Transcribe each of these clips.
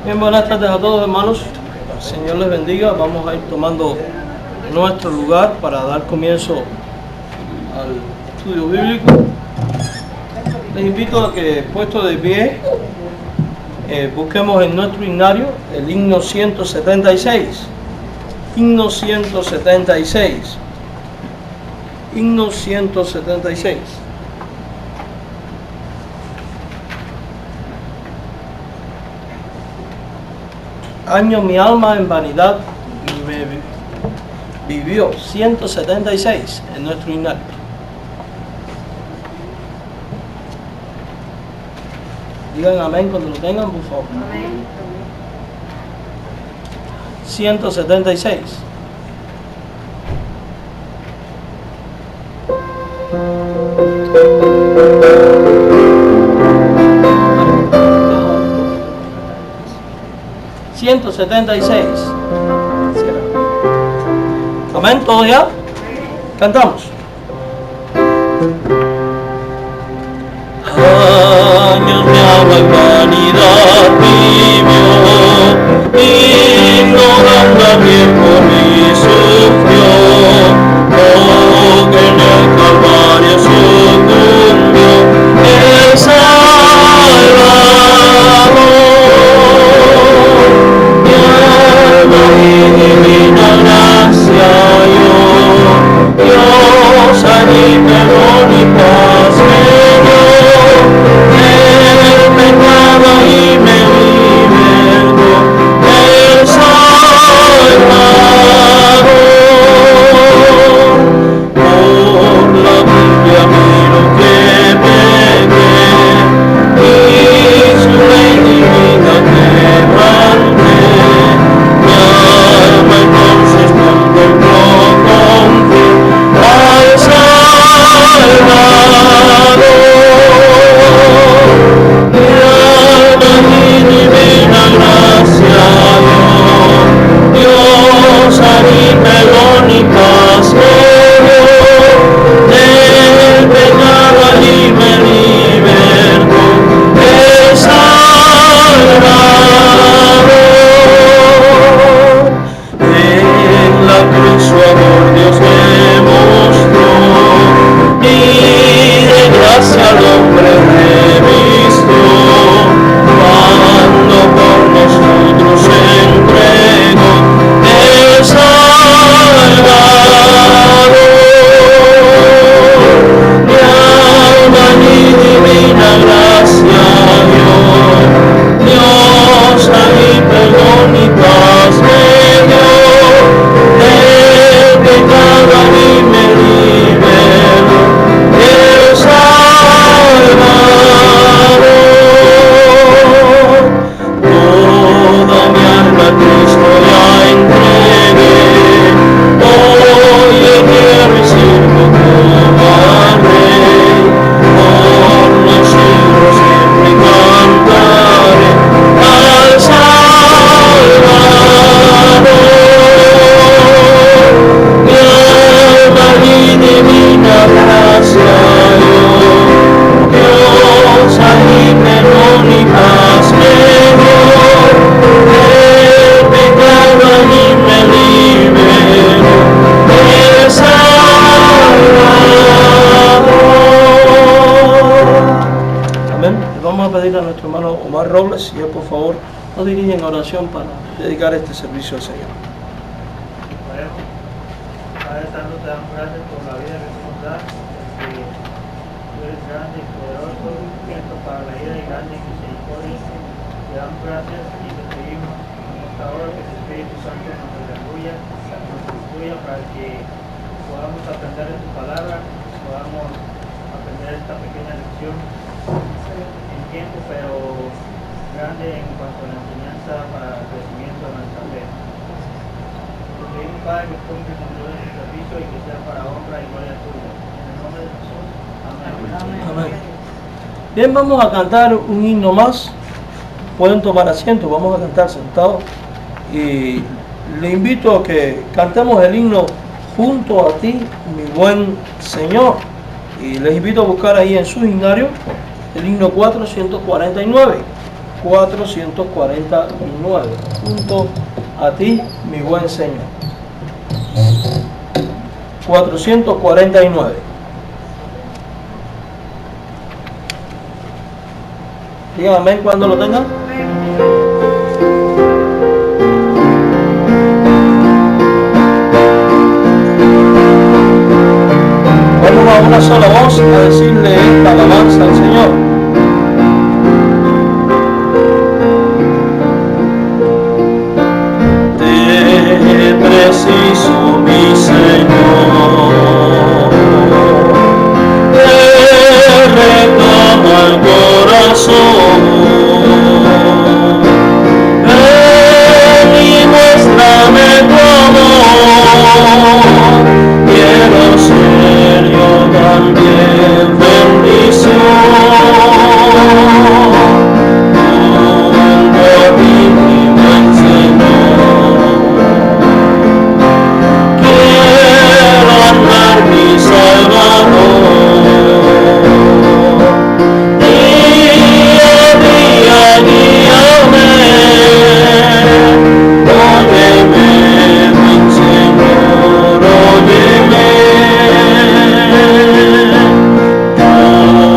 Bien, buenas tardes a todos, hermanos. El Señor les bendiga. Vamos a ir tomando nuestro lugar para dar comienzo al estudio bíblico. Les invito a que, puesto de pie, busquemos en nuestro himnario el himno 176. Himno 176. Himno 176. Año mi alma en vanidad me vivió. 176 en nuestro himnario. Digan amén cuando lo tengan, por favor. Amén. 176. Amén, ¿todo ya? Cantamos. Años mi alma en vanidad vivió, ignorando a bien por mí sufrió, oh, que en el Calvario sucumbió el Salvador. Mi alma y divina gracia yo, Dios a mi perdón y paz me dio. El pecado y me libertó el Salvador. Por la Biblia miro que pequé y su ley divina quebranté. Mi alma entonces contempló con fin al Salvador. Dios a mi perdón y paz me dio, del pecado allí me libertó el Salvador. En la cruz su amor Dios me mostró, y de gracia al hombre revistió, cuando por nosotros se entregó el Salvador. Mi alma y divina gracia dio, Dios a mi perdón y paz me dio, del pecado a mí me liberó el Salvador. Toda mi alma a Cristo ya entregué, hoy le quiero y sirvo como al Rey, por los siglos siempre cantaré al Salvador. Mi alma y divina gracia yo, Dios a mi perdón y paz me dio, del pecado a mí me liberó el Salvador. Amén. Le vamos a pedir a nuestro hermano Omar Robles, si él por favor nos dirige en oración para dedicar este servicio al Señor. Padre Santo, te damos gracias por la vida que tú nos das, porque tú eres grande y poderoso, cierto para la vida y grande y misericordia. Te damos gracias y te pedimos en esta hora que el Espíritu Santo nos aleluya, nos instruya para que podamos aprender de tu palabra, podamos aprender esta pequeña lección en tiempo, pero grande en cuanto a la enseñanza para el crecimiento de nuestra fe. Te pedimos, Padre, que pongas en control de este servicio y que sea para honra y gloria tuya. En el nombre de Jesús. Amén. Amén. Bien, vamos a cantar un himno más. Pueden tomar asiento, vamos a cantar sentados. Y le invito a que cantemos el himno Junto a ti, mi buen Señor. Y les invito a buscar ahí en su himnario el himno 449. 449. Junto a ti, mi buen Señor. 449. Digan amén cuando lo tengan. Vamos a una sola voz a decirle esta alabanza al Señor. Te preciso, mi Señor, te reclamo el corazón. Ven y muéstrame tu amor. Quiero ser yo también bendición. Junto a ti, mi buen Señor. Quiero amar mi Salvador. Día a día, guíame. Óyeme, buen Señor, óyeme.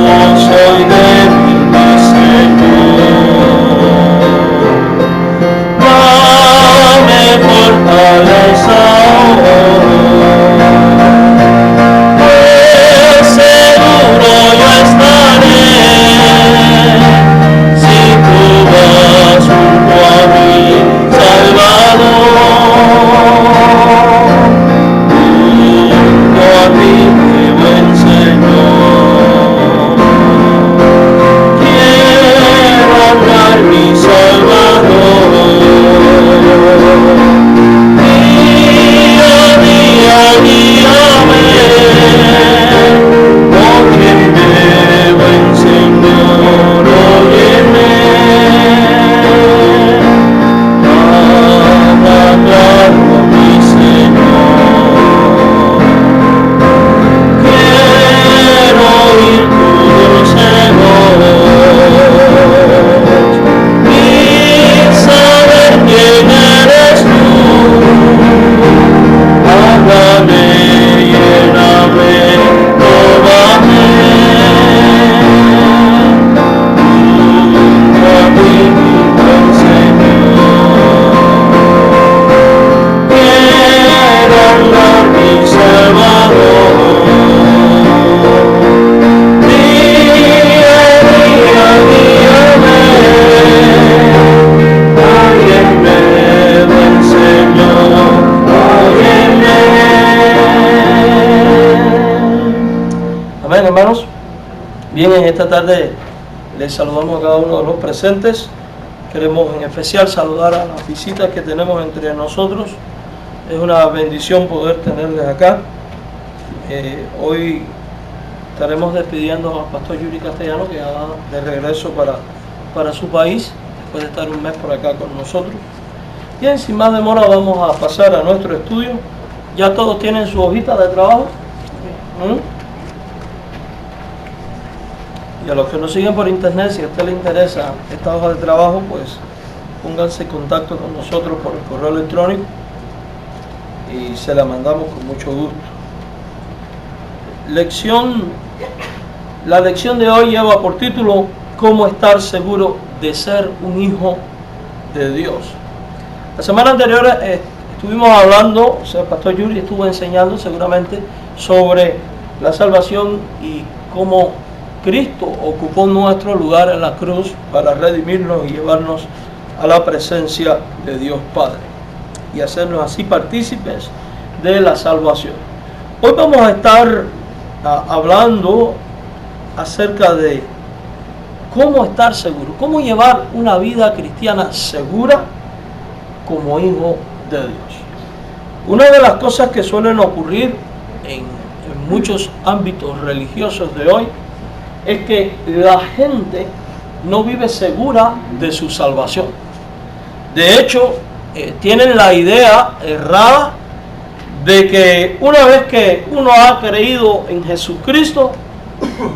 Yo soy débil, mi Señor. Dame fortaleza hoy. Pues seguro yo estaré si tú vas junto a mí, Salvador. Junto a mí, mi buen Señor. Quiero hablar, mi Salvador. Día a día, guíame. Óyeme, buen Señor, óyeme. Habla claro, mi Señor. Quiero oír tu dulce voz y saber quién eres tú. Háblame, lléname, tómame. Junto a ti, mi buen Señor. Quiero hablar, mi Salvador. Día a día, guíame. Óyeme, buen Señor, óyeme. Amén, hermanos. Bien, en esta tarde les saludamos a cada uno de los presentes. Queremos en especial saludar a las visitas que tenemos entre nosotros. Es una bendición poder tenerles acá. Hoy estaremos despidiendo al pastor Yuri Castellano, que ya va de regreso para su país, después de estar un mes por acá con nosotros. Bien, sin más demora vamos a pasar a nuestro estudio. Ya todos tienen su hojita de trabajo. Y a los que nos siguen por internet, si a usted le interesa esta hoja de trabajo, pues pónganse en contacto con nosotros por el correo electrónico y se la mandamos con mucho gusto. La lección de hoy lleva por título ¿Cómo estar seguro de ser un hijo de Dios? La semana anterior estuvimos hablando, o sea, el pastor Yuri estuvo enseñando seguramente sobre la salvación y cómo Cristo ocupó nuestro lugar en la cruz para redimirnos y llevarnos a la presencia de Dios Padre y hacernos así partícipes de la salvación. Hoy vamos a estar hablando acerca de cómo estar seguro, cómo llevar una vida cristiana segura como hijo de Dios. Una de las cosas que suelen ocurrir en muchos ámbitos religiosos de hoy es que la gente no vive segura de su salvación. De hecho, tienen la idea errada de que una vez que uno ha creído en Jesucristo,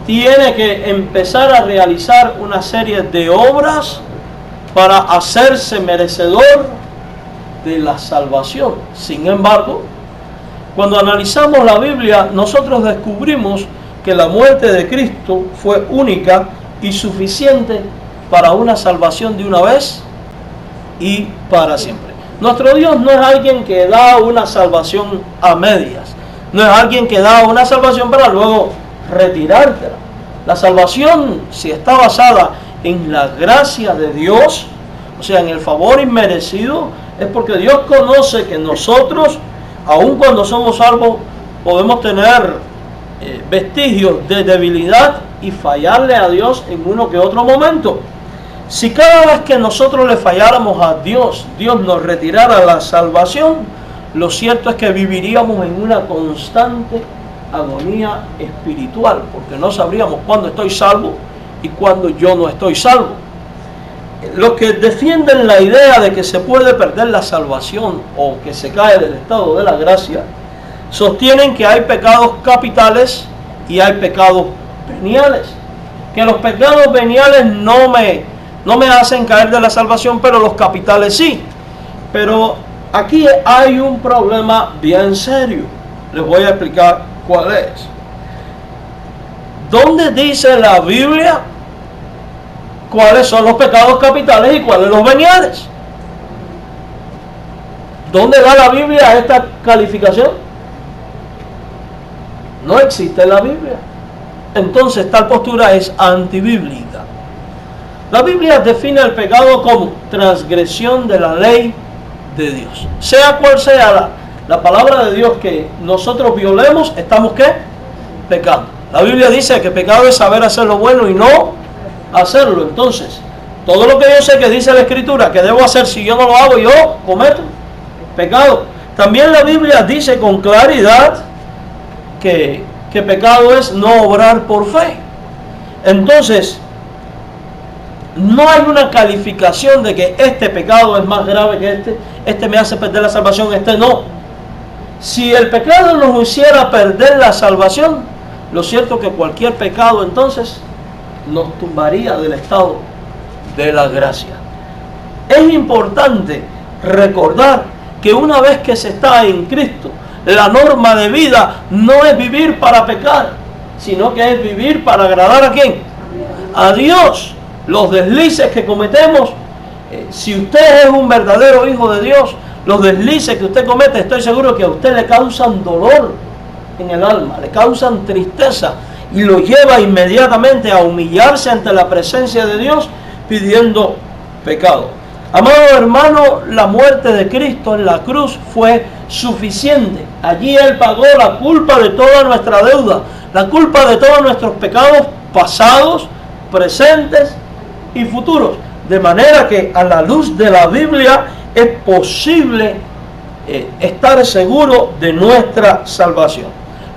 tiene que empezar a realizar una serie de obras para hacerse merecedor de la salvación. Sin embargo, cuando analizamos la Biblia, nosotros descubrimos que la muerte de Cristo fue única y suficiente para una salvación de una vez y para siempre. Nuestro Dios no es alguien que da una salvación a medias, no es alguien que da una salvación para luego retirártela. La salvación, si está basada en la gracia de Dios, o sea, en el favor inmerecido, es porque Dios conoce que nosotros, aun cuando somos salvos, podemos tener vestigios de debilidad y fallarle a Dios en uno que otro momento. Si cada vez que nosotros le falláramos a Dios, Dios nos retirara la salvación, lo cierto es que viviríamos en una constante agonía espiritual, porque no sabríamos cuándo estoy salvo y cuándo yo no estoy salvo. Los que defienden la idea de que se puede perder la salvación o que se cae del estado de la gracia, sostienen que hay pecados capitales y hay pecados veniales. Que los pecados veniales no me hacen caer de la salvación, pero los capitales sí. Pero aquí hay un problema bien serio. Les voy a explicar cuál es. ¿Dónde dice la Biblia cuáles son los pecados capitales y cuáles los veniales? ¿Dónde da la Biblia esta calificación? No existe en la Biblia. Entonces tal postura es antibíblica. La Biblia define el pecado como transgresión de la ley de Dios. Sea cual sea la palabra de Dios que nosotros violemos, ¿estamos qué? Pecando. La Biblia dice que pecado es saber hacer lo bueno y no hacerlo. Entonces, todo lo que yo sé que dice la Escritura que debo hacer, si yo no lo hago, yo cometo pecado. También la Biblia dice con claridad que pecado es no obrar por fe. Entonces, no hay una calificación de que este pecado es más grave que este me hace perder la salvación, este no. Si el pecado nos hiciera perder la salvación, lo cierto es que cualquier pecado entonces nos tumbaría del estado de la gracia. Es importante recordar que una vez que se está en Cristo, la norma de vida no es vivir para pecar, sino que es vivir para agradar ¿a quién? A Dios. Los deslices que cometemos, si usted es un verdadero hijo de Dios, los deslices que usted comete, estoy seguro que a usted le causan dolor en el alma, le causan tristeza y lo lleva inmediatamente a humillarse ante la presencia de Dios pidiendo pecado. Amado hermano, la muerte de Cristo en la cruz fue suficiente. Allí Él pagó la culpa de toda nuestra deuda, la culpa de todos nuestros pecados pasados, presentes y futuros. De manera que a la luz de la Biblia es posible estar seguro de nuestra salvación.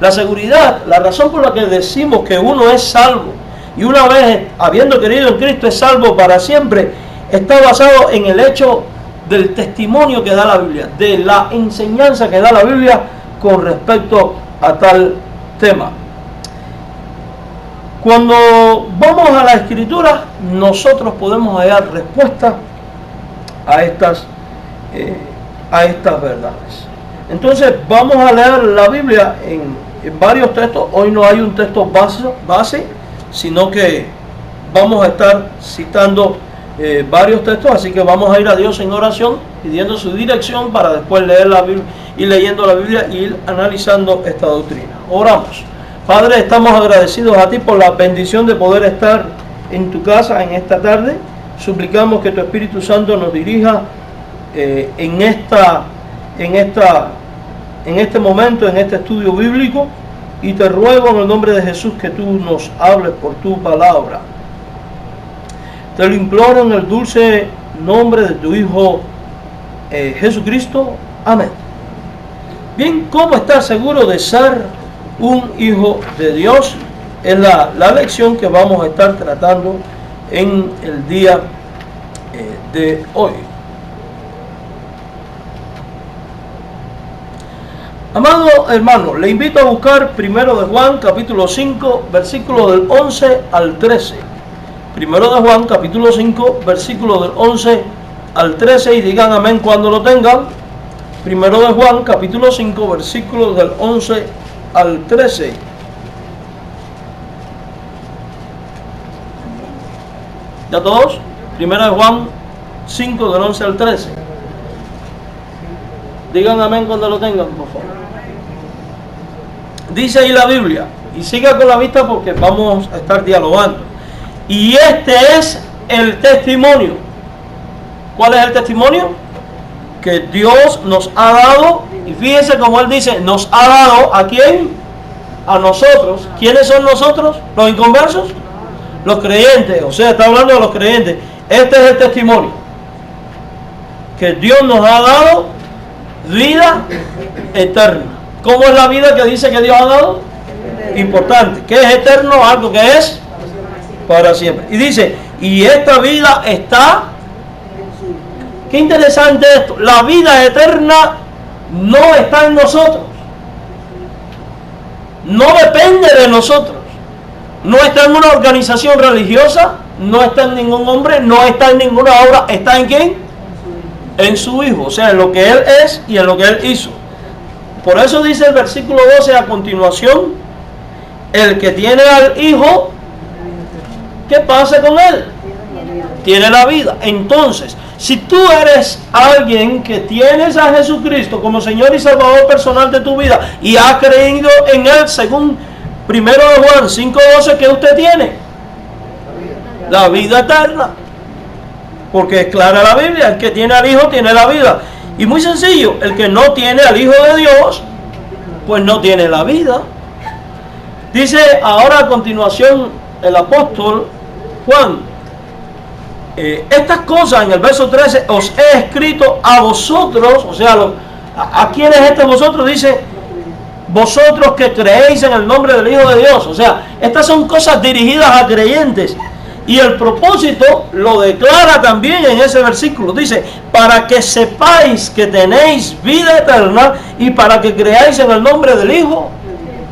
La seguridad, la razón por la que decimos que uno es salvo y una vez habiendo creído en Cristo es salvo para siempre, está basado en el hecho del testimonio que da la Biblia, de la enseñanza que da la Biblia con respecto a tal tema. Cuando vamos a la Escritura, nosotros podemos hallar respuesta a estas verdades. Entonces vamos a leer la Biblia en varios textos. Hoy no hay un texto base, sino que vamos a estar citando varios textos, así que vamos a ir a Dios en oración, pidiendo su dirección para después leer la Biblia, y leyendo la Biblia y ir analizando esta doctrina. Oramos. Padre, estamos agradecidos a ti por la bendición de poder estar en tu casa en esta tarde. Suplicamos que tu Espíritu Santo nos dirija en este momento, en este estudio bíblico, y te ruego en el nombre de Jesús que tú nos hables por tu palabra. Te lo imploro en el dulce nombre de tu Hijo Jesucristo. Amén. Bien, ¿cómo estar seguro de ser un hijo de Dios? Es la lección que vamos a estar tratando en el día de hoy. Amado hermano, le invito a buscar 1 de Juan, capítulo 5, versículos del 11 al 13. Primero de Juan, capítulo 5, versículos del 11 al 13, y digan amén cuando lo tengan. Primero de Juan, capítulo 5, versículos del 11 al 13. ¿Ya todos? Primero de Juan 5, del 11 al 13. Digan amén cuando lo tengan, por favor. Dice ahí la Biblia, y siga con la vista porque vamos a estar dialogando. Y este es el testimonio. ¿Cuál es el testimonio? Que Dios nos ha dado, y fíjense como Él dice, nos ha dado, ¿a quién? A nosotros. ¿Quiénes son nosotros? ¿Los inconversos? Los creyentes, o sea, está hablando de los creyentes. Este es el testimonio, que Dios nos ha dado vida eterna. ¿Cómo es la vida que dice que Dios ha dado? Importante. ¿Qué es eterno? Algo que es para siempre. Y dice, y esta vida está... Qué interesante esto. La vida eterna no está en nosotros. No depende de nosotros. No está en una organización religiosa, no está en ningún hombre, no está en ninguna obra. ¿Está en quién? En su Hijo. O sea, en lo que Él es y en lo que Él hizo. Por eso dice el versículo 12 a continuación, el que tiene al Hijo, ¿qué pasa con él? Tiene la vida. Entonces, si tú eres alguien que tienes a Jesucristo como Señor y Salvador personal de tu vida y has creído en Él, según 1 de Juan 5:12, ¿qué usted tiene? La vida eterna. Porque es clara la Biblia, el que tiene al Hijo tiene la vida. Y muy sencillo, el que no tiene al Hijo de Dios, pues no tiene la vida. Dice ahora a continuación el apóstol Juan, estas cosas en el verso 13 os he escrito a vosotros, o sea, ¿a quién es este vosotros? Dice, vosotros que creéis en el nombre del Hijo de Dios. O sea, estas son cosas dirigidas a creyentes. Y el propósito lo declara también en ese versículo. Dice, para que sepáis que tenéis vida eterna y para que creáis en el nombre del Hijo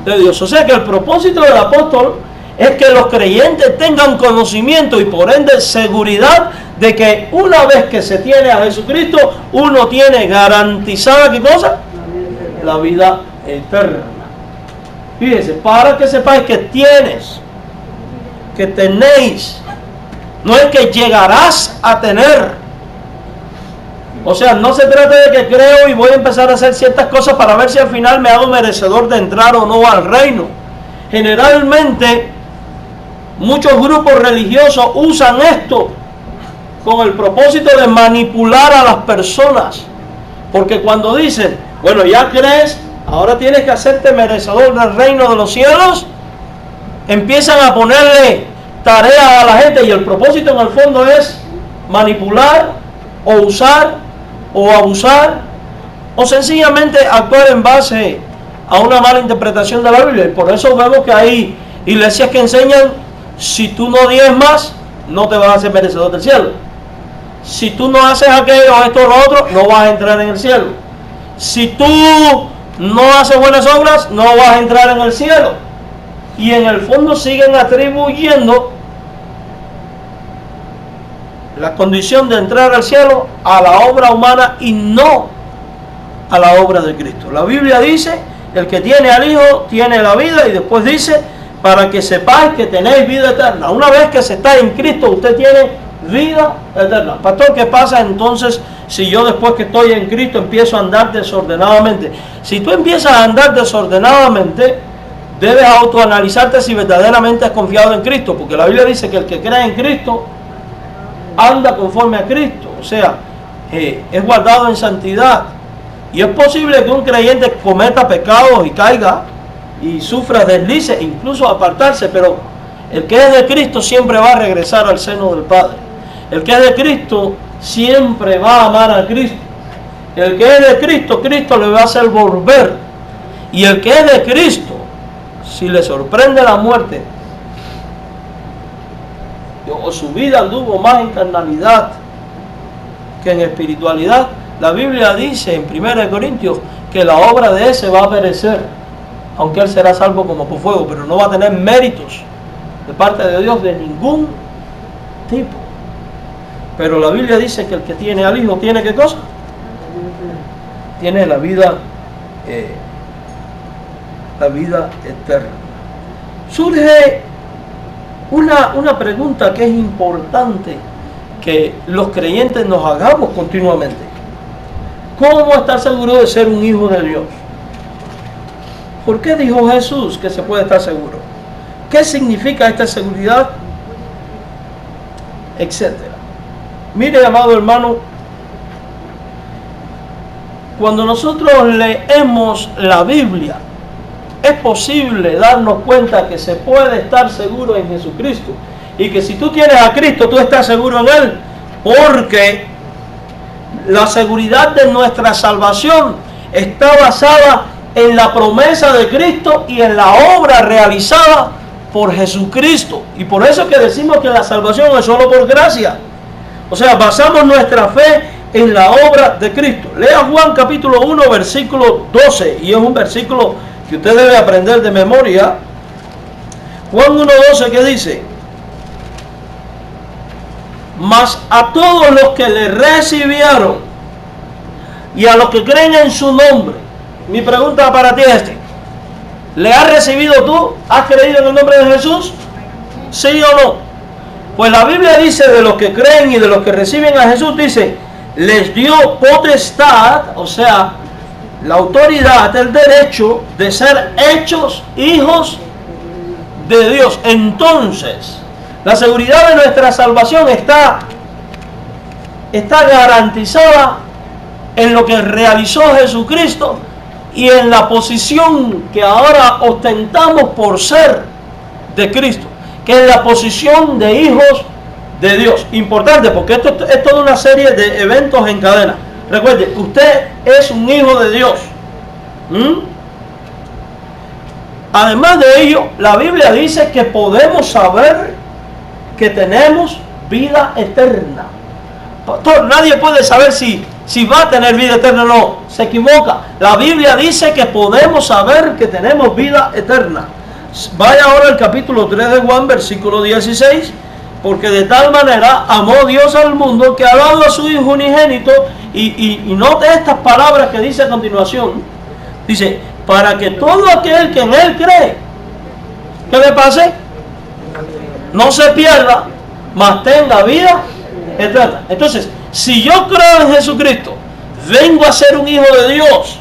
de Dios. O sea que el propósito del apóstol es que los creyentes tengan conocimiento y por ende seguridad de que una vez que se tiene a Jesucristo, uno tiene garantizada, ¿qué cosa? La vida eterna. Fíjense, para que sepáis que tienes, que tenéis, no es que llegarás a tener. O sea, no se trata de que creo y voy a empezar a hacer ciertas cosas para ver si al final me hago merecedor de entrar o no al reino. Generalmente, muchos grupos religiosos usan esto con el propósito de manipular a las personas. Porque cuando dicen, bueno, ya crees, ahora tienes que hacerte merecedor del reino de los cielos, empiezan a ponerle tareas a la gente y el propósito en el fondo es manipular o usar o abusar o sencillamente actuar en base a una mala interpretación de la Biblia. Y por eso vemos que hay iglesias que enseñan, si tú no diezmas, no te vas a hacer merecedor del cielo. Si tú no haces aquello, esto o lo otro, no vas a entrar en el cielo. Si tú no haces buenas obras, no vas a entrar en el cielo. Y en el fondo siguen atribuyendo la condición de entrar al cielo a la obra humana y no a la obra de Cristo. La Biblia dice, el que tiene al Hijo tiene la vida, y después dice, para que sepáis que tenéis vida eterna. Una vez que se está en Cristo, usted tiene vida eterna. Pastor, ¿qué pasa entonces si yo después que estoy en Cristo empiezo a andar desordenadamente? Si tú empiezas a andar desordenadamente, debes autoanalizarte si verdaderamente has confiado en Cristo, porque la Biblia dice que el que cree en Cristo anda conforme a Cristo, o sea, es guardado en santidad. Y es posible que un creyente cometa pecados y caiga y sufra deslices, incluso apartarse, pero el que es de Cristo siempre va a regresar al seno del Padre. El que es de Cristo siempre va a amar a Cristo. El que es de Cristo, Cristo le va a hacer volver. Y el que es de Cristo, si le sorprende la muerte, o su vida anduvo más en carnalidad que en espiritualidad, la Biblia dice en 1 Corintios que la obra de ese va a perecer, aunque él será salvo como por fuego, pero no va a tener méritos de parte de Dios de ningún tipo. Pero la Biblia dice que el que tiene al Hijo tiene ¿qué cosa? Tiene la vida eterna. Surge una pregunta que es importante que los creyentes nos hagamos continuamente. ¿Cómo estar seguro de ser un hijo de Dios? ¿Por qué dijo Jesús que se puede estar seguro? ¿Qué significa esta seguridad? Etcétera. Mire, amado hermano, cuando nosotros leemos la Biblia, es posible darnos cuenta que se puede estar seguro en Jesucristo. Y que si tú tienes a Cristo, tú estás seguro en Él. Porque la seguridad de nuestra salvación está basada en la promesa de Cristo y en la obra realizada por Jesucristo. Y por eso es que decimos que la salvación es solo por gracia. O sea, basamos nuestra fe en la obra de Cristo. Lea Juan capítulo 1, versículo 12. Y es un versículo que usted debe aprender de memoria. Juan 1:12, ¿qué dice? Mas a todos los que le recibieron y a los que creen en su nombre. Mi pregunta para ti es ¿le has recibido tú? ¿Has creído en el nombre de Jesús? ¿Sí o no? Pues la Biblia dice de los que creen y de los que reciben a Jesús, dice, les dio potestad, o sea, la autoridad, el derecho de ser hechos hijos de Dios. Entonces, la seguridad de nuestra salvación está garantizada en lo que realizó Jesucristo y en la posición que ahora ostentamos por ser de Cristo, que es la posición de hijos de Dios. Importante, porque esto es toda una serie de eventos en cadena. Recuerde, usted es un hijo de Dios. Además de ello, la Biblia dice que podemos saber que tenemos vida eterna. Pastor, nadie puede saber si va a tener vida eterna o no. Se equivoca. La Biblia dice que podemos saber que tenemos vida eterna. Vaya ahora al capítulo 3 de Juan, versículo 16. Porque de tal manera amó Dios al mundo que ha dado a su Hijo unigénito. Y note estas palabras que dice a continuación. Dice, para que todo aquel que en Él cree, ¿qué le pase? No se pierda, mas tenga vida eterna. Entonces, si yo creo en Jesucristo, vengo a ser un hijo de Dios.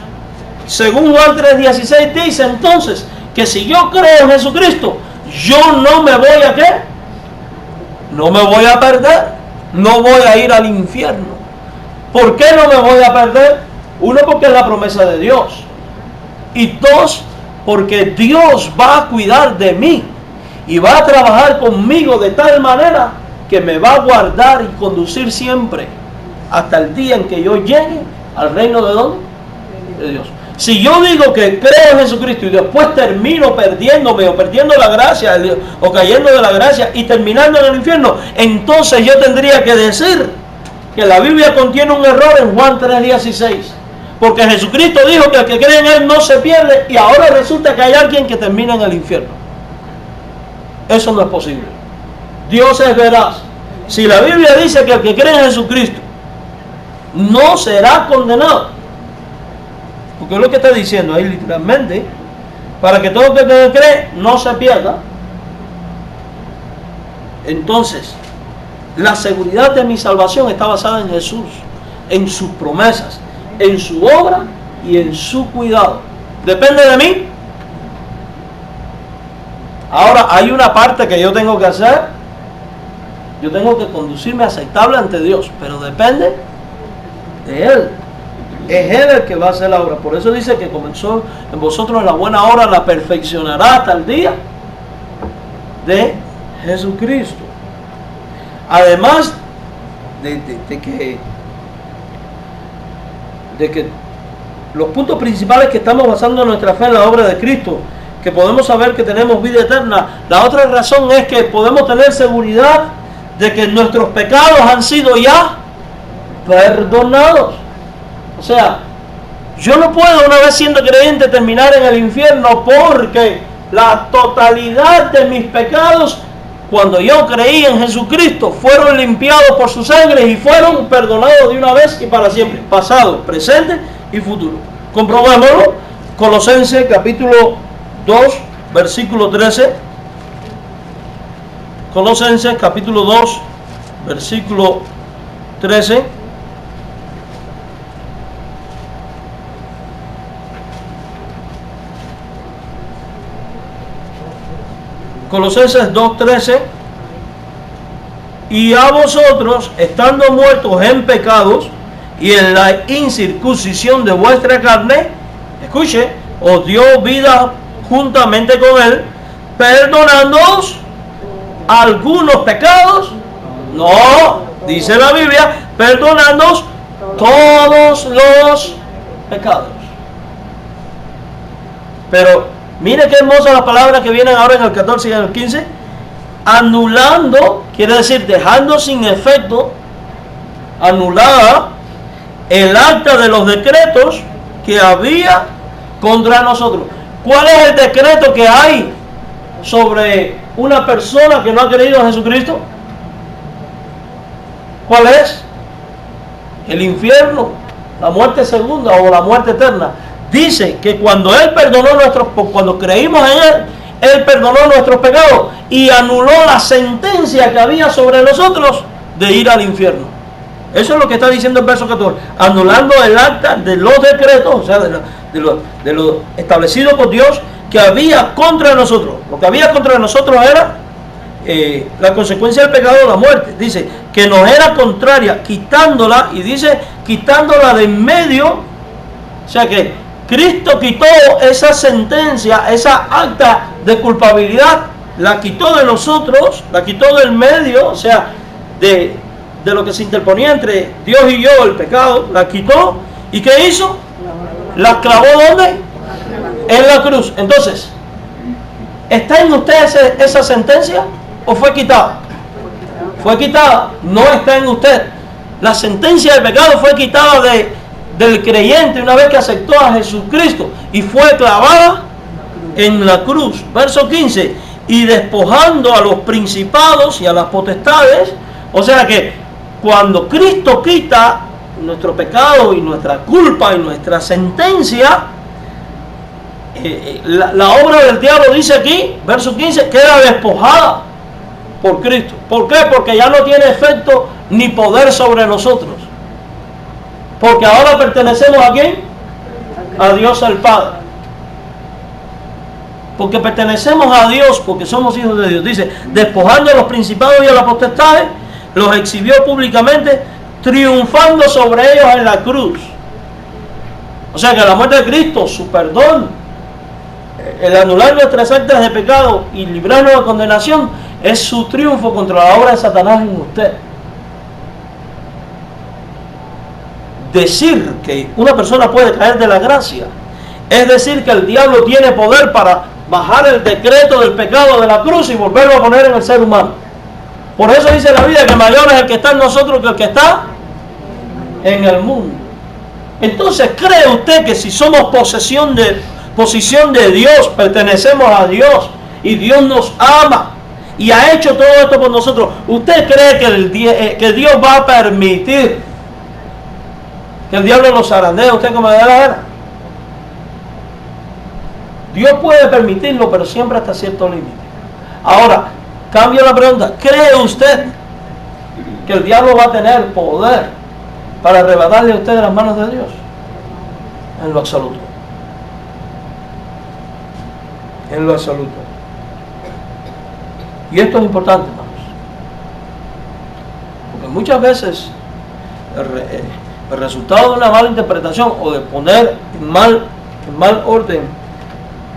Según Juan 3:16 dice entonces que si yo creo en Jesucristo, yo no me voy a ¿qué? No me voy a perder. No voy a ir al infierno. ¿Por qué no me voy a perder? Uno, porque es la promesa de Dios. Y dos, porque Dios va a cuidar de mí. Y va a trabajar conmigo de tal manera que me va a guardar y conducir siempre hasta el día en que yo llegue al reino de ¿dónde? De Dios. Si yo digo que creo en Jesucristo y después termino perdiéndome o perdiendo la gracia o cayendo de la gracia y terminando en el infierno, entonces yo tendría que decir que la Biblia contiene un error en Juan 3:16. Porque Jesucristo dijo que el que cree en Él no se pierde y ahora resulta que hay alguien que termina en el infierno. Eso no es posible. Dios es veraz. Si la Biblia dice que el que cree en Jesucristo no será condenado, porque es lo que está diciendo ahí literalmente, para que todo el que cree no se pierda. Entonces, la seguridad de mi salvación está basada en Jesús, en sus promesas, en su obra y en su cuidado. ¿Depende de mí? Ahora hay una parte que yo tengo que hacer. Yo tengo que conducirme aceptable ante Dios, pero depende de Él. Es Él el que va a hacer la obra. Por eso dice que comenzó en vosotros la buena obra, la perfeccionará hasta el día de Jesucristo. Además de que los puntos principales que estamos basando nuestra fe en la obra de Cristo, que podemos saber que tenemos vida eterna, la otra razón es que podemos tener seguridad de que nuestros pecados han sido ya perdonados. O sea, yo no puedo, una vez siendo creyente, terminar en el infierno, porque la totalidad de mis pecados, cuando yo creí en Jesucristo, fueron limpiados por su sangre y fueron perdonados de una vez y para siempre, pasado, presente y futuro. Comprobémoslo. Colosenses capítulo 2, versículo 13. Colosenses capítulo 2, versículo 13. Colosenses 2:13. Y a vosotros, estando muertos en pecados y en la incircuncisión de vuestra carne, escuche, os dio vida juntamente con él, perdonándoos algunos pecados. No, dice la Biblia, perdonándoos todos los pecados. Pero mire qué hermosa la palabra que vienen ahora en el 14 y en el 15. Anulando, quiere decir dejando sin efecto, anulada el acta de los decretos que había contra nosotros. ¿Cuál es el decreto que hay sobre una persona que no ha creído en Jesucristo? ¿Cuál es? El infierno, la muerte segunda o la muerte eterna. Dice que cuando Él perdonó cuando creímos en Él, Él perdonó nuestros pecados y anuló la sentencia que había sobre nosotros de ir al infierno. Eso es lo que está diciendo el verso 14. Anulando el acta de los decretos, o sea, de lo establecido por Dios que había contra nosotros. Lo que había contra nosotros era la consecuencia del pecado, la muerte. Dice que nos era contraria, quitándola, y dice quitándola de en medio. O sea que Cristo quitó esa sentencia, esa acta de culpabilidad, la quitó de nosotros, la quitó del medio, o sea, de lo que se interponía entre Dios y yo, el pecado, la quitó. ¿Y qué hizo? La clavó ¿dónde? En la cruz. Entonces, ¿está en usted esa sentencia o fue quitada? Fue quitada, no está en usted. La sentencia del pecado fue quitada del creyente una vez que aceptó a Jesucristo y fue clavada en la cruz. Verso 15. Y despojando a los principados y a las potestades. O sea que cuando Cristo quita nuestro pecado y nuestra culpa y nuestra sentencia, la obra del diablo, dice aquí, verso 15, queda despojada por Cristo. ¿Por qué? Porque ya no tiene efecto ni poder sobre nosotros. Porque ahora pertenecemos ¿a quién? A Dios el Padre. Porque pertenecemos a Dios, porque somos hijos de Dios. Dice, despojando a los principados y a las potestades, los exhibió públicamente, triunfando sobre ellos en la cruz. O sea que la muerte de Cristo, su perdón, el anular nuestras actas de pecado y librarnos de condenación, es su triunfo contra la obra de Satanás en usted. Decir que una persona puede caer de la gracia es decir que el diablo tiene poder para bajar el decreto del pecado de la cruz y volverlo a poner en el ser humano. Por eso dice la Biblia que mayor es el que está en nosotros que el que está en el mundo. Entonces, ¿cree usted que si somos posición de Dios, pertenecemos a Dios y Dios nos ama y ha hecho todo esto por nosotros, usted cree que Dios va a permitir que el diablo nos zarandee a usted como le dé la gana? Dios puede permitirlo, pero siempre hasta cierto límite. Ahora, cambio la pregunta. ¿Cree usted que el diablo va a tener poder para arrebatarle a usted de las manos de Dios? En lo absoluto. En lo absoluto. Y esto es importante, hermanos. Porque muchas veces el resultado de una mala interpretación o de poner en mal orden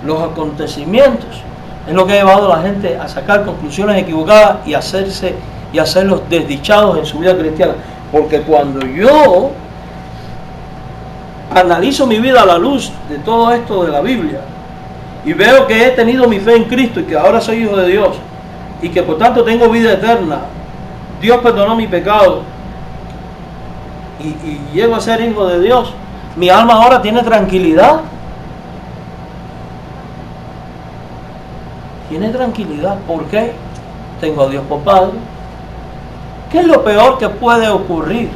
los acontecimientos es lo que ha llevado a la gente a sacar conclusiones equivocadas y hacerlos desdichados en su vida cristiana. Porque cuando yo analizo mi vida a la luz de todo esto de la Biblia y veo que he tenido mi fe en Cristo y que ahora soy hijo de Dios y que por tanto tengo vida eterna, Dios perdonó mi pecado y llego a ser hijo de Dios, mi alma ahora tiene tranquilidad. Tiene tranquilidad. ¿Por qué? tengo a Dios por Padre. ¿Qué es lo peor que puede ocurrirle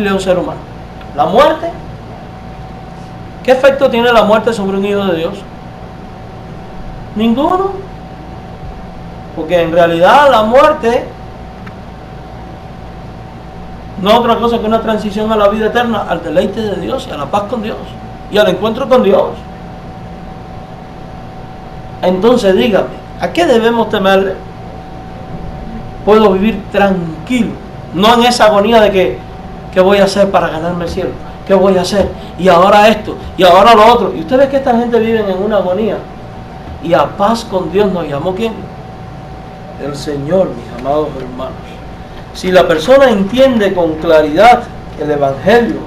a un ser humano? ¿La muerte? ¿Qué efecto tiene la muerte sobre un hijo de Dios? Ninguno. Porque en realidad la muerte no es otra cosa que una transición a la vida eterna, al deleite de Dios y a la paz con Dios y al encuentro con Dios. Entonces dígame, ¿a qué debemos temerle? Puedo vivir tranquilo, no en esa agonía de que ¿qué voy a hacer para ganarme el cielo? ¿Qué voy a hacer? Y ahora esto, y ahora lo otro. Y usted ve que esta gente vive en una agonía. Y a paz con Dios nos llamó ¿quién? El Señor, mis amados hermanos. Si la persona entiende con claridad el Evangelio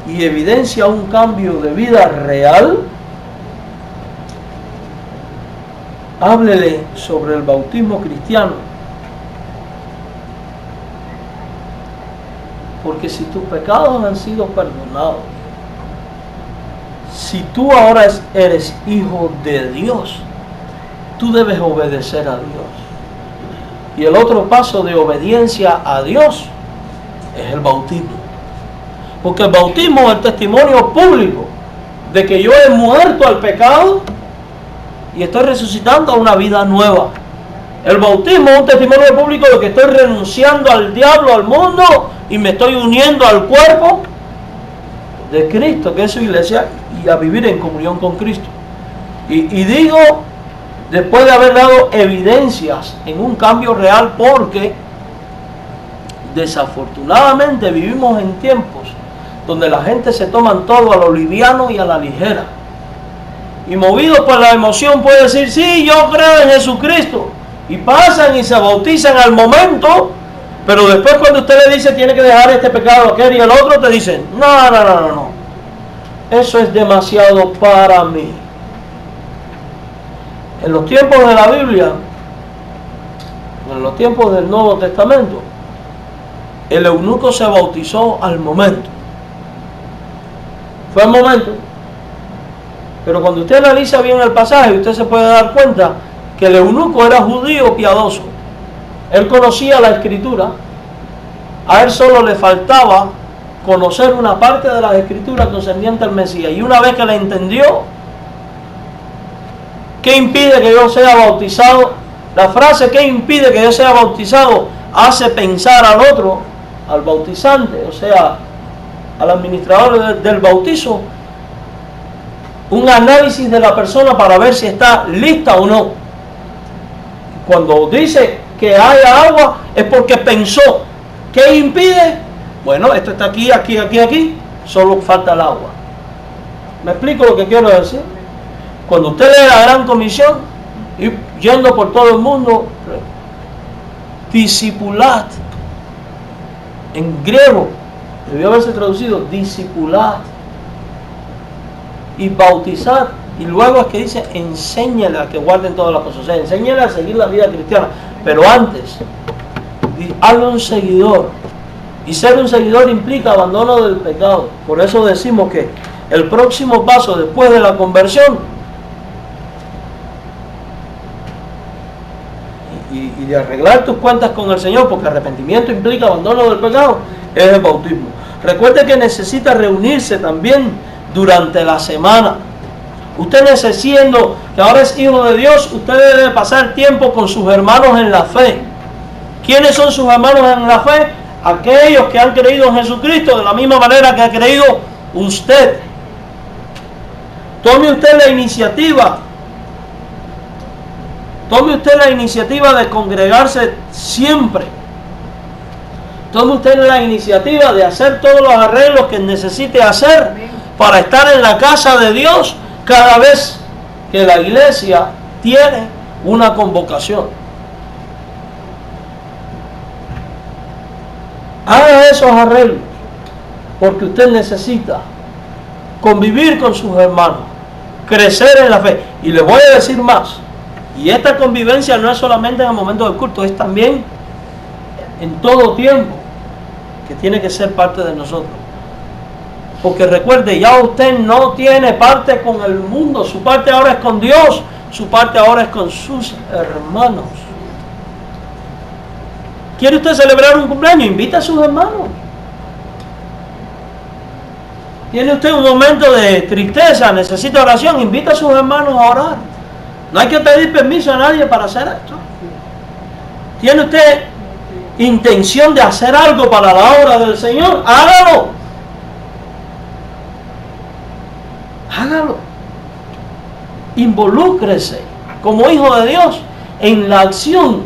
y evidencia un cambio de vida real, háblele sobre el bautismo cristiano. Porque si tus pecados han sido perdonados, si tú ahora eres hijo de Dios, tú debes obedecer a Dios. Y el otro paso de obediencia a Dios es el bautismo. Porque el bautismo es el testimonio público de que yo he muerto al pecado y estoy resucitando a una vida nueva. El bautismo es un testimonio público de que estoy renunciando al diablo, al mundo, y me estoy uniendo al cuerpo de Cristo, que es su iglesia, y a vivir en comunión con Cristo. Y digo, después de haber dado evidencias en un cambio real, porque desafortunadamente vivimos en tiempos donde la gente se toman todo a lo liviano y a la ligera. Y movidos por la emoción puede decir, sí, yo creo en Jesucristo. Y pasan y se bautizan al momento, pero después cuando usted le dice tiene que dejar este pecado, aquel y el otro, te dicen, no. Eso es demasiado para mí. En los tiempos de la Biblia, en los tiempos del Nuevo Testamento, el eunuco se bautizó al momento. Fue al momento. Pero cuando usted analiza bien el pasaje, usted se puede dar cuenta que el eunuco era judío piadoso. Él conocía la Escritura. A él solo le faltaba conocer una parte de las Escrituras concerniente al Mesías. Y una vez que la entendió, ¿qué impide que yo sea bautizado? La frase ¿qué impide que yo sea bautizado? Hace pensar al otro, al bautizante, o sea, al administrador del bautizo, un análisis de la persona para ver si está lista o no. Cuando dice que haya agua es porque pensó. ¿Qué impide? Bueno, esto está aquí, solo falta el agua. ¿Me explico lo que quiero decir? Cuando usted lee la Gran Comisión, y yendo por todo el mundo, discipulad, en griego, debió haberse traducido discipulad, y bautizar, y luego es que dice enséñale a que guarden todas las cosas, o sea, enséñale a seguir la vida cristiana, pero antes hazle un seguidor, y ser un seguidor implica abandono del pecado. Por eso decimos que el próximo paso después de la conversión y de arreglar tus cuentas con el Señor, porque arrepentimiento implica abandono del pecado, es el bautismo. Recuerde que necesita reunirse también durante la semana. Usted necesitando que ahora es hijo de Dios, usted debe pasar tiempo con sus hermanos en la fe. ¿Quiénes son sus hermanos en la fe? Aquellos que han creído en Jesucristo de la misma manera que ha creído usted. Tome usted la iniciativa. Tome usted la iniciativa de congregarse siempre. Tome usted la iniciativa de hacer todos los arreglos que necesite hacer para estar en la casa de Dios cada vez que la iglesia tiene una convocación. Haga esos arreglos, porque usted necesita convivir con sus hermanos, crecer en la fe. Y le voy a decir más, y esta convivencia no es solamente en el momento del culto, es también en todo tiempo, que tiene que ser parte de nosotros. Porque recuerde, ya usted no tiene parte con el mundo, su parte ahora es con Dios. su parte ahora es con sus hermanos. ¿Quiere usted celebrar un cumpleaños? Invita a sus hermanos. ¿Tiene usted un momento de tristeza? ¿Necesita oración? Invita a sus hermanos a orar. No hay que pedir permiso a nadie para hacer esto. ¿Tiene usted intención de hacer algo para la obra del Señor? Hágalo. Hágalo. Involúcrese como hijo de Dios en la acción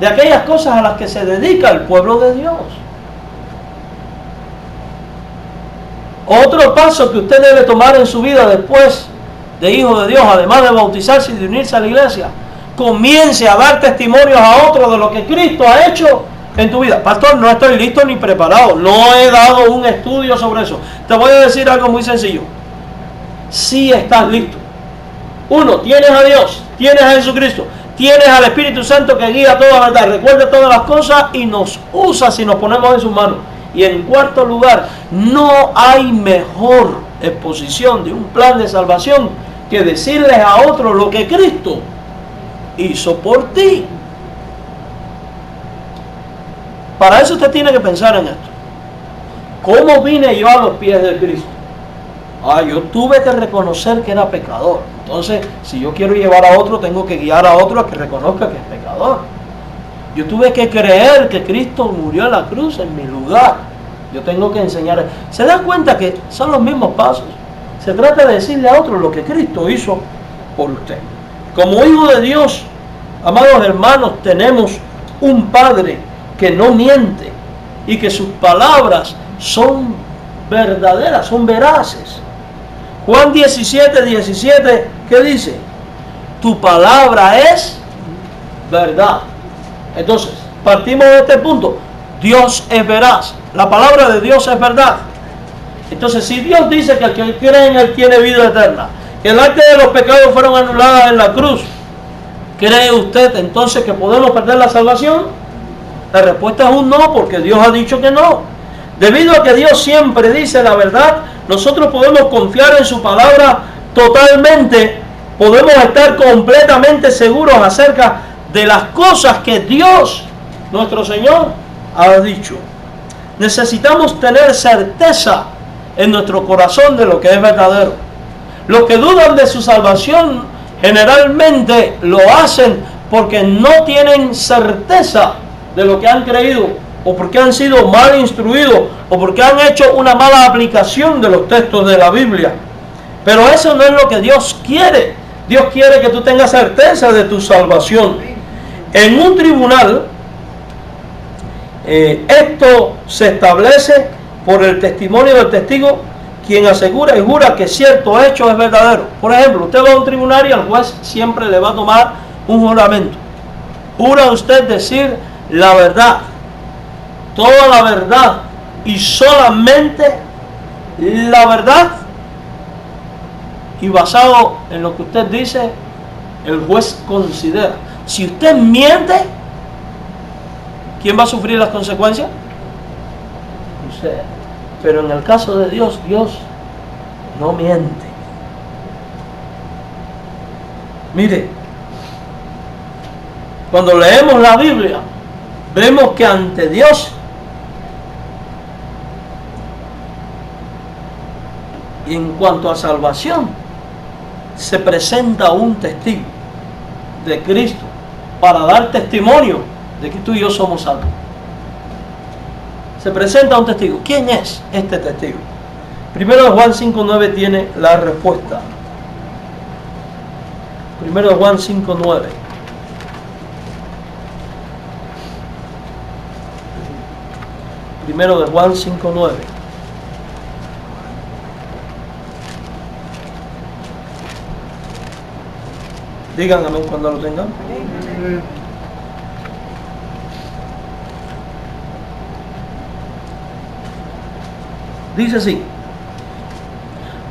de aquellas cosas a las que se dedica el pueblo de Dios. Otro paso que usted debe tomar en su vida después de hijo de Dios, además de bautizarse y de unirse a la iglesia, comience a dar testimonios a otros de lo que Cristo ha hecho en tu vida. Pastor, no estoy listo ni preparado, no he dado un estudio sobre eso. Te voy a decir algo muy sencillo. Sí estás listo. Uno, tienes a Dios, tienes a Jesucristo, tienes al Espíritu Santo que guía toda la verdad, recuerda todas las cosas y nos usa si nos ponemos en sus manos. Y en cuarto lugar, no hay mejor exposición de un plan de salvación que decirles a otros lo que Cristo hizo por ti. Para eso usted tiene que pensar en esto. ¿Cómo vine yo a los pies de Cristo? Yo tuve que reconocer que era pecador. Entonces, si yo quiero llevar a otro, tengo que guiar a otro a que reconozca que es pecador. Yo tuve que creer que Cristo murió en la cruz en mi lugar. Yo tengo que enseñar. ¿Se da cuenta que son los mismos pasos? Se trata de decirle a otros lo que Cristo hizo por usted. Como hijo de Dios, amados hermanos, tenemos un Padre que no miente y que sus palabras son verdaderas, son veraces. Juan 17:17, ¿qué dice? Tu palabra es verdad. Entonces, partimos de este punto. Dios es veraz. La palabra de Dios es verdad. Entonces, si Dios dice que el que cree en Él tiene vida eterna, que el acta de los pecados fueron anuladas en la cruz, ¿cree usted entonces que podemos perder la salvación? La respuesta es un no, porque Dios ha dicho que no. Debido a que Dios siempre dice la verdad, nosotros podemos confiar en su palabra totalmente. Podemos estar completamente seguros acerca de las cosas que Dios, nuestro Señor, ha dicho. Necesitamos tener certeza en nuestro corazón de lo que es verdadero. Los que dudan de su salvación generalmente lo hacen porque no tienen certeza de lo que han creído, o porque han sido mal instruidos, o porque han hecho una mala aplicación de los textos de la Biblia. Pero eso no es lo que Dios quiere. Dios quiere que tú tengas certeza de tu salvación. En un tribunal, esto se establece por el testimonio del testigo, quien asegura y jura que cierto hecho es verdadero. Por ejemplo, usted va a un tribunal y al juez siempre le va a tomar un juramento. Jura usted decir la verdad, toda la verdad y solamente la verdad, y basado en lo que usted dice, el juez considera. Si usted miente, ¿quién va a sufrir las consecuencias? Usted. Pero en el caso de Dios, Dios no miente. Mire, cuando leemos la Biblia, vemos que ante Dios y en cuanto a salvación, se presenta un testigo de Cristo para dar testimonio de que tú y yo somos salvos. Se presenta un testigo. ¿Quién es este testigo? Primero de Juan 5:9 tiene la respuesta. Primero de Juan 5:9. Primero de Juan 5:9. Díganme cuando lo tengan. Dice así: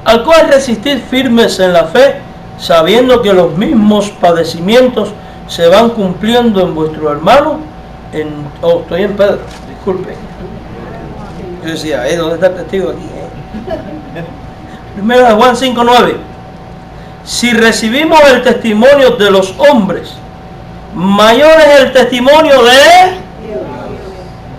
al cual resistir firmes en la fe, sabiendo que los mismos padecimientos se van cumpliendo en vuestro hermano. Estoy en Pedro, disculpe. Yo decía, ¿dónde está el testigo aquí? Primero de Juan 5:9. si recibimos el testimonio de los hombres, mayor es el testimonio de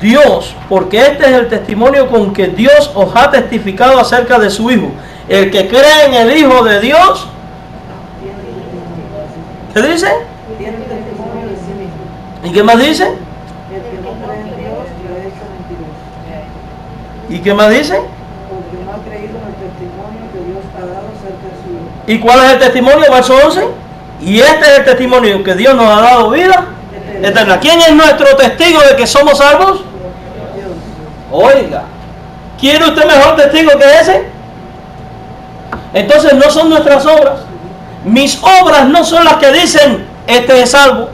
Dios, porque este es el testimonio con que Dios os ha testificado acerca de su Hijo. El que cree en el Hijo de Dios, ¿qué dice? Tiene testimonio de sí mismo. ¿Y qué más dice? El que no cree en Dios lo ha hecho mentiroso. ¿Y qué más dice? Porque no ha creído en el testimonio que Dios ha dado acerca de su Hijo. ¿Y cuál es el testimonio? Verso 11. Y este es el testimonio que Dios nos ha dado vida eterna. ¿Quién es nuestro testigo de que somos salvos? Dios. Oiga, ¿quiere usted mejor testigo que ese? Entonces no son nuestras obras. Mis obras no son las que dicen este es salvo.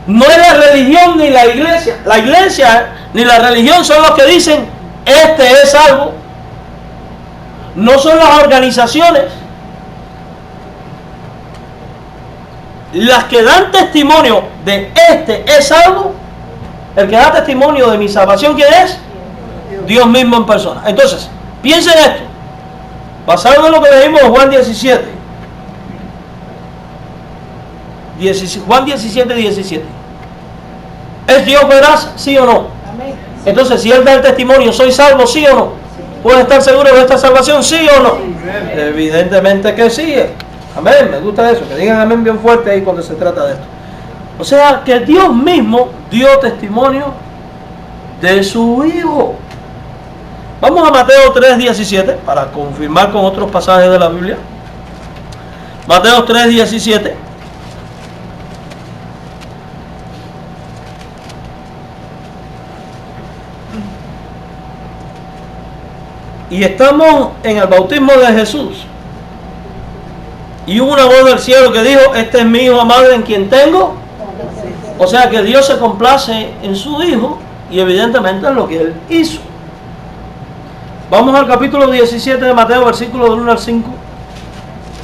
No es la religión ni la iglesia. La iglesia ni la religión son los que dicen este es salvo. No son las organizaciones las que dan testimonio de este es salvo. El que da testimonio de mi salvación, ¿quién es? Dios mismo en persona. Entonces, piensen esto, basado en lo que leímos en Juan 17. Juan 17, 17. ¿Es Dios veraz? ¿Sí o no? Amén. Entonces, si Él da el testimonio, ¿soy salvo? ¿Sí o no? ¿Puedo estar seguro de esta salvación? ¿Sí o no? Evidentemente que sí. Amén, me gusta eso, que digan amén bien fuerte ahí cuando se trata de esto. O sea, que Dios mismo dio testimonio de su Hijo. Vamos a Mateo 3:17 para confirmar con otros pasajes de la Biblia. Mateo 3:17. Y estamos en el bautismo de Jesús. Y hubo una voz del cielo que dijo: este es mi Hijo amado en quien tengo. O sea que Dios se complace en su Hijo y evidentemente en lo que Él hizo. Vamos al capítulo 17 de Mateo, versículo del 1 al 5.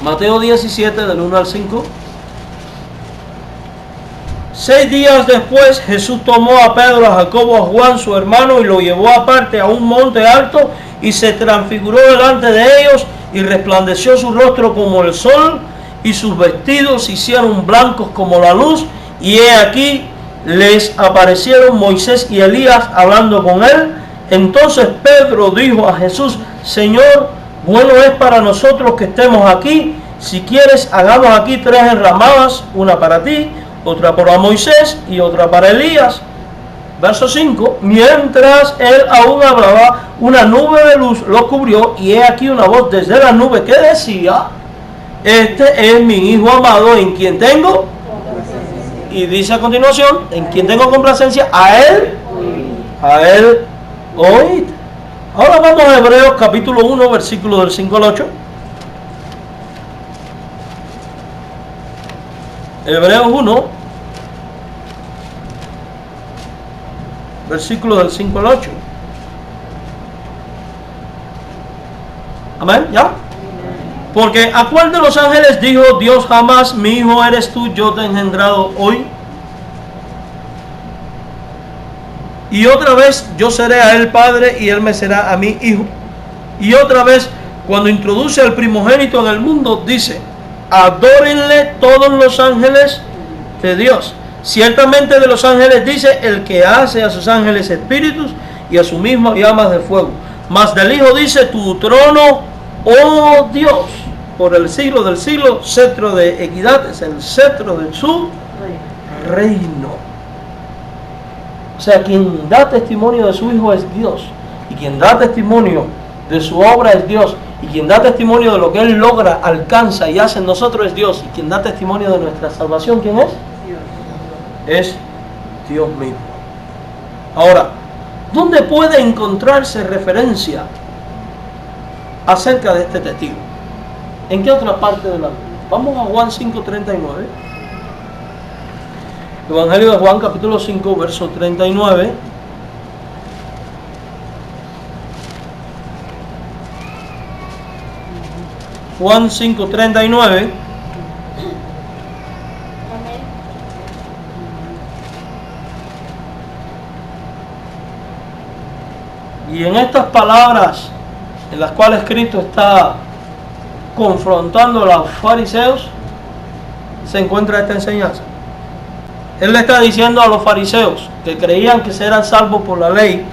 Mateo 17, del 1 al 5. 6 días después, Jesús tomó a Pedro, a Jacobo, a Juan, su hermano, y lo llevó aparte a un monte alto, y se transfiguró delante de ellos, y resplandeció su rostro como el sol, y sus vestidos se hicieron blancos como la luz, y he aquí les aparecieron Moisés y Elías hablando con él. Entonces Pedro dijo a Jesús: Señor, bueno es para nosotros que estemos aquí. Si quieres, hagamos aquí 3 enramadas, una para ti, otra para Moisés y otra para Elías. Verso 5. Mientras él aún hablaba, una nube de luz lo cubrió, y he aquí una voz desde la nube que decía: este es mi Hijo amado en quien tengo. Y dice a continuación: en quien tengo complacencia, a él oíd. Ahora vamos a Hebreos capítulo 1, versículo del 5 al 8. Hebreos 1, versículo del 5 al 8. Amén, ¿ya? Porque ¿a cuál de los ángeles dijo Dios jamás: mi hijo eres tú, yo te he engendrado hoy? Y otra vez: yo seré a él padre y él me será a mí hijo. Y otra vez, cuando introduce al primogénito en el mundo, dice: adórenle todos los ángeles de Dios. Ciertamente de los ángeles dice: el que hace a sus ángeles espíritus y a su misma llamas de fuego. Mas del Hijo dice: tu trono, oh Dios, por el siglo del siglo, cetro de equidad es el cetro de su reino. O sea, quien da testimonio de su Hijo es Dios, y quien da testimonio de su obra es Dios, y quien da testimonio de lo que Él logra, alcanza y hace en nosotros es Dios, y quien da testimonio de nuestra salvación, ¿quién es? Es Dios mismo. Ahora, ¿dónde puede encontrarse referencia acerca de este testigo? ¿En qué otra parte de la Biblia? Vamos a Juan 5:39. Evangelio de Juan, capítulo 5, verso 39. Juan 5:39. Y en estas palabras en las cuales Cristo está confrontando a los fariseos, se encuentra esta enseñanza. Él le está diciendo a los fariseos que creían que eran salvos por la ley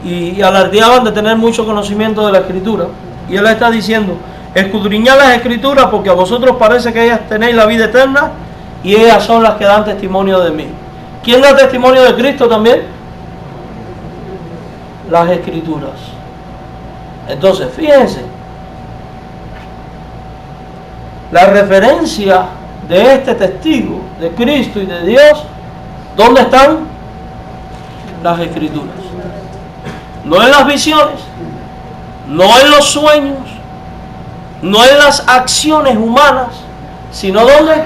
y alardeaban de tener mucho conocimiento de la Escritura. Y él le está diciendo: escudriñad las Escrituras porque a vosotros parece que ellas tenéis la vida eterna y ellas son las que dan testimonio de mí. ¿Quién da testimonio de Cristo también? Las Escrituras. Entonces, fíjense, la referencia de este testigo de Cristo y de Dios, ¿dónde están? Las Escrituras. No en las visiones, no en los sueños, no en las acciones humanas, sino ¿dónde?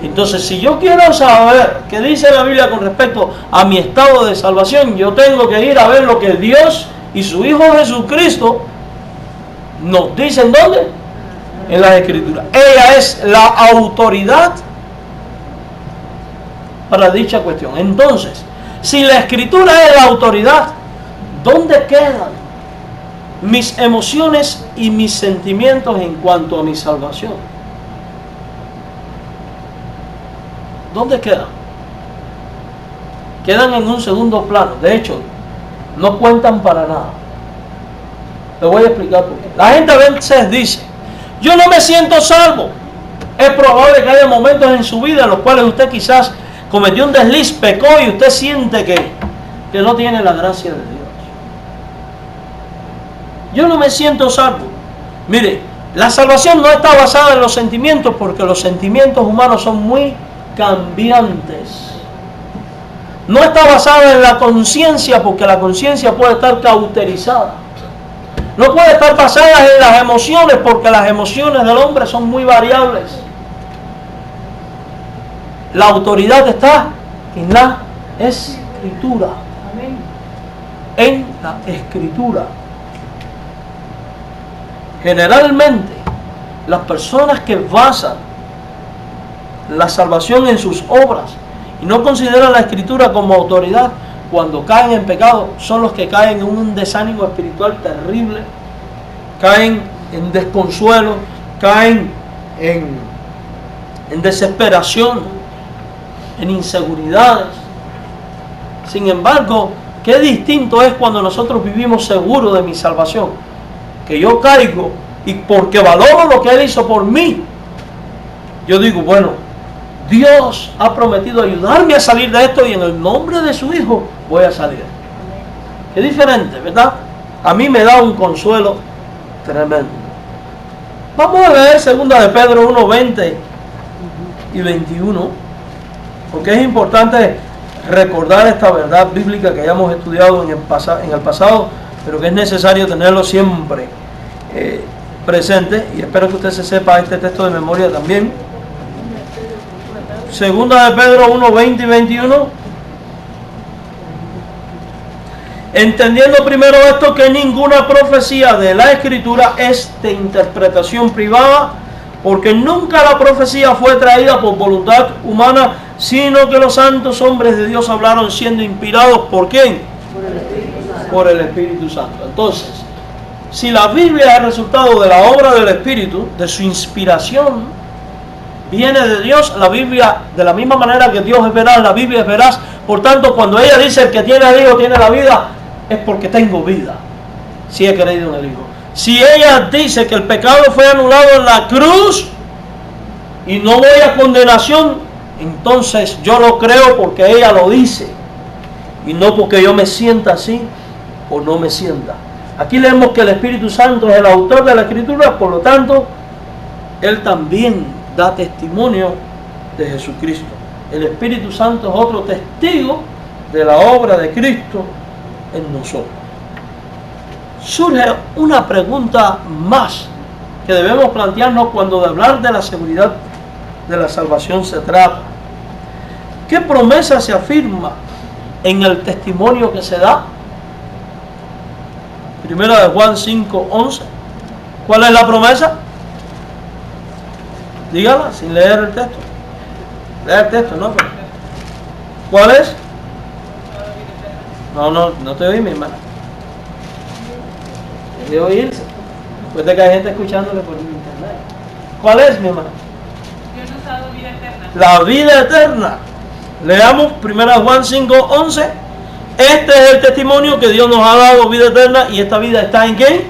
Entonces, si yo quiero saber qué dice la Biblia con respecto a mi estado de salvación, yo tengo que ir a ver lo que Dios y su Hijo Jesucristo nos dicen. ¿Dónde? En las Escrituras. Ella es la autoridad para dicha cuestión. Entonces, si la Escritura es la autoridad, ¿dónde quedan mis emociones y mis sentimientos en cuanto a mi salvación? ¿Dónde quedan? Quedan en un segundo plano. De hecho, no cuentan para nada. Te voy a explicar por qué. La gente a veces dice: yo no me siento salvo. Es probable que haya momentos en su vida en los cuales usted quizás cometió un desliz, pecó y usted siente que no tiene la gracia de Dios. Yo no me siento salvo. Mire, la salvación no está basada en los sentimientos, porque los sentimientos humanos son muy cambiantes. No está basada en la conciencia, porque la conciencia puede estar cauterizada. No puede estar basada en las emociones, porque las emociones del hombre son muy variables. La autoridad está en la Escritura. En la Escritura. Generalmente, las personas que basan la salvación en sus obras y no consideran la Escritura como autoridad, cuando caen en pecado, son los que caen en un desánimo espiritual terrible, caen en desconsuelo, caen en desesperación, en inseguridades. Sin embargo, qué distinto es cuando nosotros vivimos seguros de mi salvación, que yo caigo y porque valoro lo que Él hizo por mí, yo digo: bueno, Dios ha prometido ayudarme a salir de esto y en el nombre de su Hijo voy a salir. Qué diferente, ¿verdad? A mí me da un consuelo tremendo. Vamos a leer 2 de Pedro 1, 20 y 21, porque es importante recordar esta verdad bíblica que hayamos estudiado en el pasado, pero que es necesario tenerlo siempre presente, y espero que usted se sepa este texto de memoria también. 2 de Pedro 1, 20 y 21. Entendiendo primero esto, que ninguna profecía de la Escritura es de interpretación privada, porque nunca la profecía fue traída por voluntad humana, sino que los santos hombres de Dios hablaron siendo inspirados ¿por quién? Por el Espíritu Santo. Entonces, si la Biblia es el resultado de la obra del Espíritu, de su inspiración, viene de Dios, la Biblia, de la misma manera que Dios es veraz, la Biblia es veraz. Por tanto, cuando ella dice: el que tiene al Hijo tiene la vida, es porque tengo vida, si he creído en el Hijo. Si ella dice que el pecado fue anulado en la cruz y no voy a condenación, entonces yo lo creo porque ella lo dice, y no porque yo me sienta así o no me sienta. Aquí leemos que el Espíritu Santo es el autor de la Escritura, por lo tanto, Él también da testimonio de Jesucristo. El Espíritu Santo es otro testigo de la obra de Cristo en nosotros. Surge una pregunta más que debemos plantearnos cuando de hablar de la seguridad de la salvación se trata. ¿Qué promesa se afirma en el testimonio que se da? Primera de Juan 5, 11. ¿Cuál es la promesa? Dígala sin leer el texto. Lea el texto, ¿no? ¿Cuál es? No te oí, mi hermana. ¿Debe oírse? Puede que hay gente escuchándole por internet. ¿Cuál es, mi hermano? Dios nos ha dado vida eterna. La vida eterna. Leamos 1 Juan 5:11. Este es el testimonio que Dios nos ha dado vida eterna, y esta vida está ¿en quién?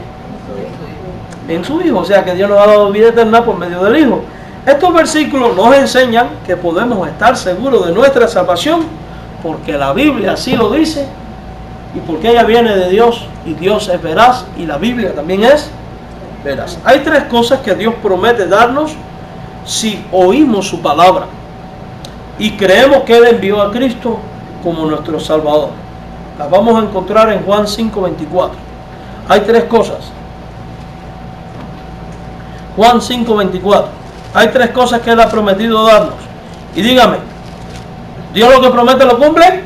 En su Hijo. O sea que Dios nos ha dado vida eterna por medio del Hijo. Estos versículos nos enseñan que podemos estar seguros de nuestra salvación porque la Biblia así lo dice y porque ella viene de Dios y Dios es veraz y la Biblia también es veraz. Hay tres cosas que Dios promete darnos si oímos su palabra y creemos que Él envió a Cristo como nuestro Salvador. Las vamos a encontrar en Juan 5:24. Hay tres cosas. Juan 5:24. Hay tres cosas que Él ha prometido darnos. Y dígame, ¿Dios lo que promete lo cumple?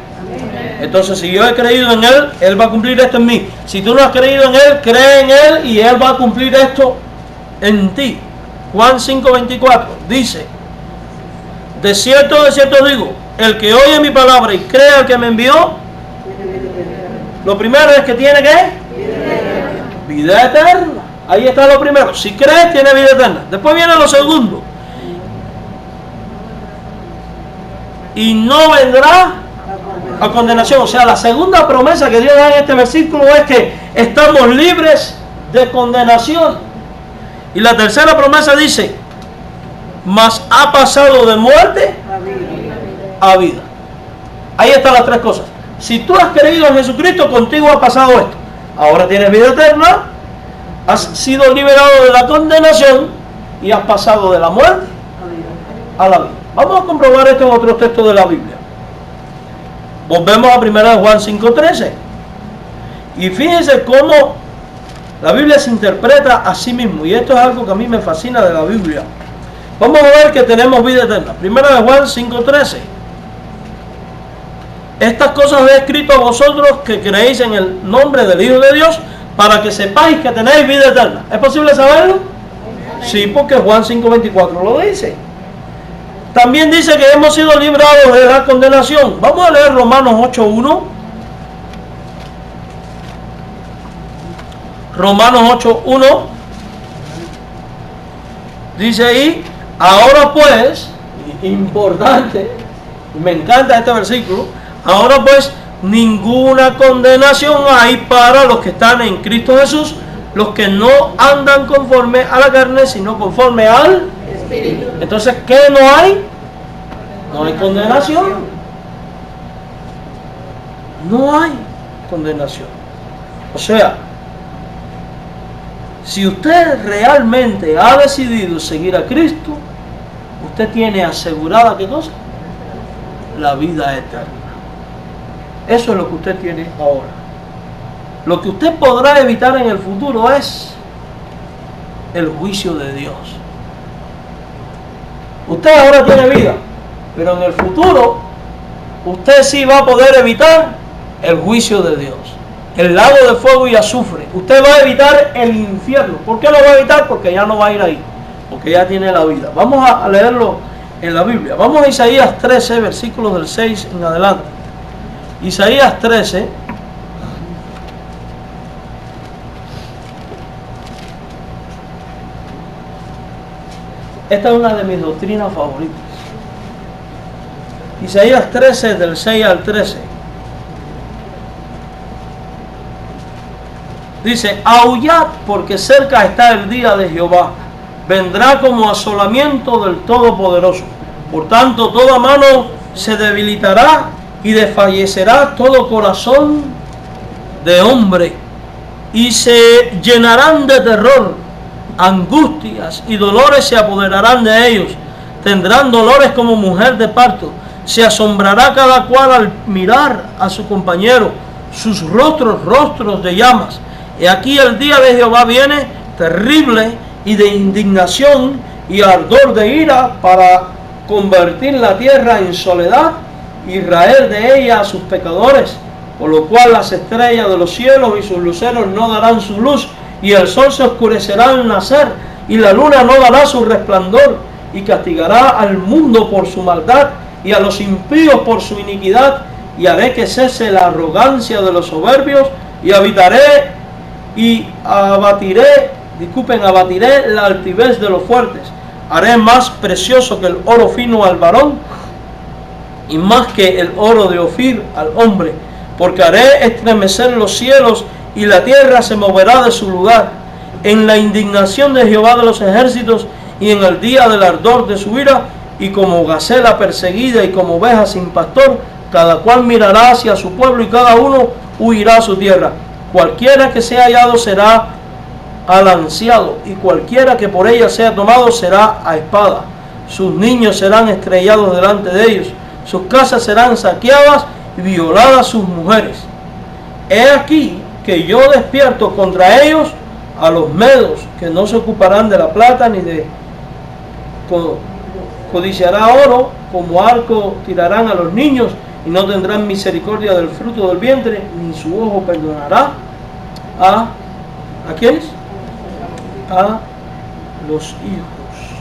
Entonces, si yo he creído en Él, Él va a cumplir esto en mí. Si tú no has creído en Él, cree en Él y Él va a cumplir esto en ti. Juan 5:24 dice: de cierto digo, el que oye mi palabra y cree al que me envió, lo primero es que tiene ¿qué? Vida eterna. Ahí está lo primero. Si crees, tiene vida eterna. Después viene lo segundo. Y no vendrá a condenación. O sea, la segunda promesa que Dios da en este versículo es que estamos libres de condenación. Y la tercera promesa dice: mas ha pasado de muerte a vida. Ahí están las tres cosas. Si tú has creído en Jesucristo, contigo ha pasado esto. Ahora tienes vida eterna, has sido liberado de la condenación y has pasado de la muerte a la vida. Vamos a comprobar esto en otros textos de la Biblia. Volvemos a 1 Juan 5:13. Y fíjense cómo la Biblia se interpreta a sí mismo. Y esto es algo que a mí me fascina de la Biblia. Vamos a ver que tenemos vida eterna. 1 Juan 5:13. Estas cosas os he escrito a vosotros que creéis en el nombre del Hijo de Dios, para que sepáis que tenéis vida eterna. ¿Es posible saberlo? Sí, porque Juan 5:24 lo dice. También dice que hemos sido librados de la condenación. Vamos a leer Romanos 8:1. Romanos 8:1 dice ahí: ahora pues, importante, me encanta este versículo, ahora pues ninguna condenación hay para los que están en Cristo Jesús, los que no andan conforme a la carne, sino conforme al Espíritu. Entonces, ¿qué no hay? No hay condenación. No hay condenación. O sea, si usted realmente ha decidido seguir a Cristo, usted tiene asegurada, ¿qué cosa? La vida eterna. Eso es lo que usted tiene ahora. Lo que usted podrá evitar en el futuro es el juicio de Dios. Usted ahora tiene vida, pero en el futuro usted sí va a poder evitar el juicio de Dios, el lago de fuego y azufre. Usted va a evitar el infierno. ¿Por qué lo va a evitar? Porque ya no va a ir ahí, porque ya tiene la vida. Vamos a leerlo en la Biblia. Vamos a Isaías 13, versículos del 6 en adelante. Isaías 13. Esta es una de mis doctrinas favoritas. Isaías 13, del 6 al 13. Dice: aullad, porque cerca está el día de Jehová. Vendrá como asolamiento del Todopoderoso. Por tanto, toda mano se debilitará y desfallecerá todo corazón de hombre. Y se llenarán de terror, angustias y dolores se apoderarán de ellos. Tendrán dolores como mujer de parto. Se asombrará cada cual al mirar a su compañero, sus rostros de llamas. Y aquí el día de Jehová viene terrible y de indignación y ardor de ira para convertir la tierra en soledad y raer de ella a sus pecadores, por lo cual las estrellas de los cielos y sus luceros no darán su luz, y el sol se oscurecerá al nacer, y la luna no dará su resplandor, y castigará al mundo por su maldad, y a los impíos por su iniquidad, y haré que cese la arrogancia de los soberbios, y habitaré y abatiré disculpen, abatiré la altivez de los fuertes, haré más precioso que el oro fino al varón, y más que el oro de Ofir al hombre, porque haré estremecer los cielos, y la tierra se moverá de su lugar, en la indignación de Jehová de los ejércitos, y en el día del ardor de su ira, y como gacela perseguida, y como oveja sin pastor, cada cual mirará hacia su pueblo, y cada uno huirá a su tierra. Cualquiera que sea hallado será alanceado, y cualquiera que por ella sea tomado será a espada. Sus niños serán estrellados delante de ellos, sus casas serán saqueadas y violadas sus mujeres. He aquí que yo despierto contra ellos a los medos, que no se ocuparán de la plata ni de codiciará oro, como arco tirarán a los niños, y no tendrán misericordia del fruto del vientre, ni su ojo perdonará ¿a quiénes? A los hijos.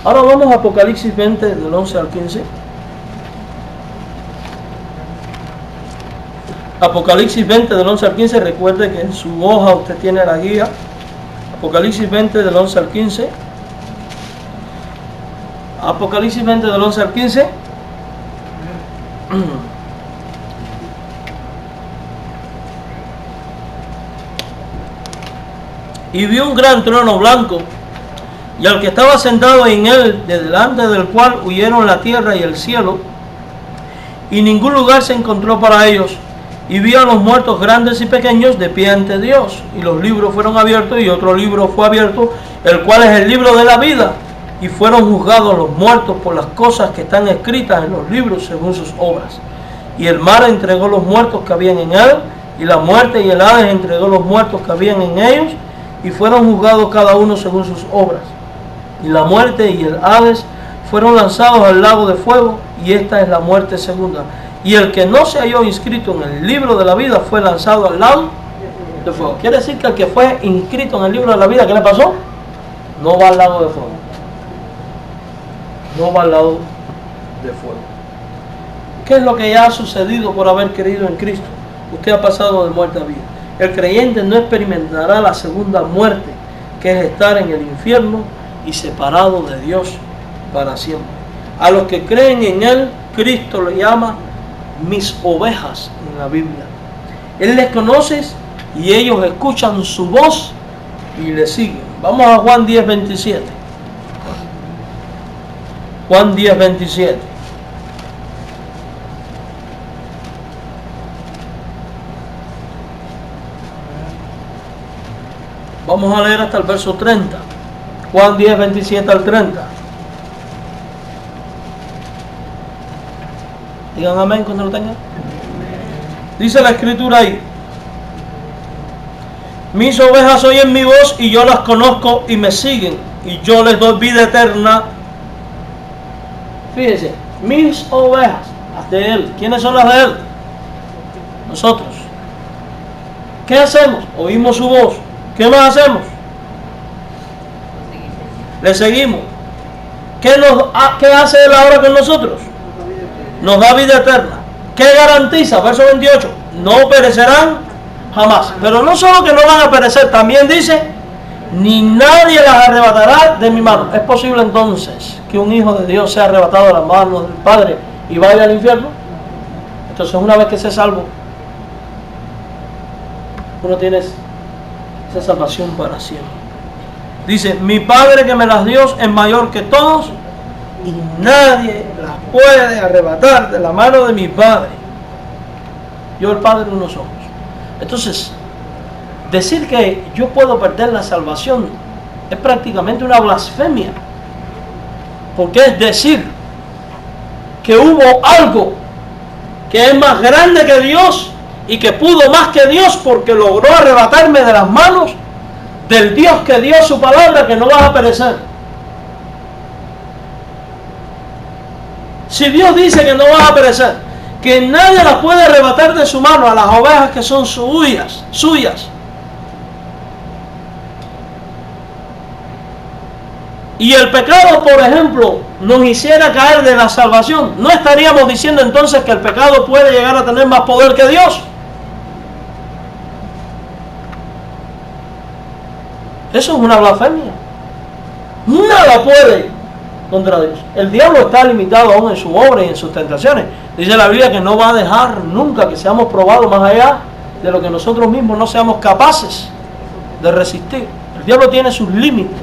Ahora vamos a Apocalipsis 20 del 11 al 15. Apocalipsis 20 del 11 al 15, recuerde que en su hoja usted tiene la guía. Apocalipsis 20 del 11 al 15. Apocalipsis 20 del 11 al 15. Y vi un gran trono blanco, y al que estaba sentado en él, de delante del cual huyeron la tierra y el cielo, y ningún lugar se encontró para ellos. Y vi a los muertos grandes y pequeños de pie ante Dios, y los libros fueron abiertos, y otro libro fue abierto, el cual es el libro de la vida, y fueron juzgados los muertos por las cosas que están escritas en los libros según sus obras. Y el mar entregó los muertos que habían en él, y la muerte y el Hades entregó los muertos que habían en ellos, y fueron juzgados cada uno según sus obras. Y la muerte y el Hades fueron lanzados al lago de fuego, y esta es la muerte segunda. Y el que no se halló inscrito en el libro de la vida fue lanzado al lago de fuego. Quiere decir que el que fue inscrito en el libro de la vida, ¿qué le pasó? No va al lago de fuego. No va al lago de fuego. ¿Qué es lo que ya ha sucedido por haber creído en Cristo? Usted ha pasado de muerte a vida. El creyente no experimentará la segunda muerte, que es estar en el infierno y separado de Dios para siempre. A los que creen en Él, Cristo le llama mis ovejas en la Biblia. Él les conoce y ellos escuchan su voz y le siguen. Vamos a Juan 10:27. Juan 10:27. Vamos a leer hasta el verso 30. Juan 10:27 al 30. Digan amén cuando lo tengan. Dice la escritura ahí: mis ovejas oyen mi voz y yo las conozco y me siguen, y yo les doy vida eterna. Fíjense, mis ovejas, las de Él. ¿Quiénes son las de Él? Nosotros. ¿Qué hacemos? Oímos su voz. ¿Qué más hacemos? Le seguimos. ¿Qué hace Él ahora con nosotros? Nos da vida eterna. ¿Qué garantiza? Verso 28. No perecerán jamás. Pero no solo que no van a perecer, también dice: ni nadie las arrebatará de mi mano. ¿Es posible entonces que un hijo de Dios sea arrebatado de las manos del Padre y vaya al infierno? Entonces, una vez que sea salvo, uno tiene esa salvación para siempre. Dice: mi Padre que me las dio es mayor que todos, y nadie las puede arrebatar de la mano de mi Padre. Yo y el Padre uno somos. Entonces, decir que yo puedo perder la salvación es prácticamente una blasfemia, porque es decir que hubo algo que es más grande que Dios y que pudo más que Dios, porque logró arrebatarme de las manos del Dios que dio su palabra, que no vas a perecer. Si Dios dice que no vas a perecer, que nadie las puede arrebatar de su mano a las ovejas que son suyas, y el pecado, por ejemplo, nos hiciera caer de la salvación, ¿no estaríamos diciendo entonces que el pecado puede llegar a tener más poder que Dios? Eso es una blasfemia. Nada puede contra Dios. El diablo está limitado aún en su obra y en sus tentaciones. Dice la Biblia que no va a dejar nunca que seamos probados más allá de lo que nosotros mismos no seamos capaces de resistir. El diablo tiene sus límites.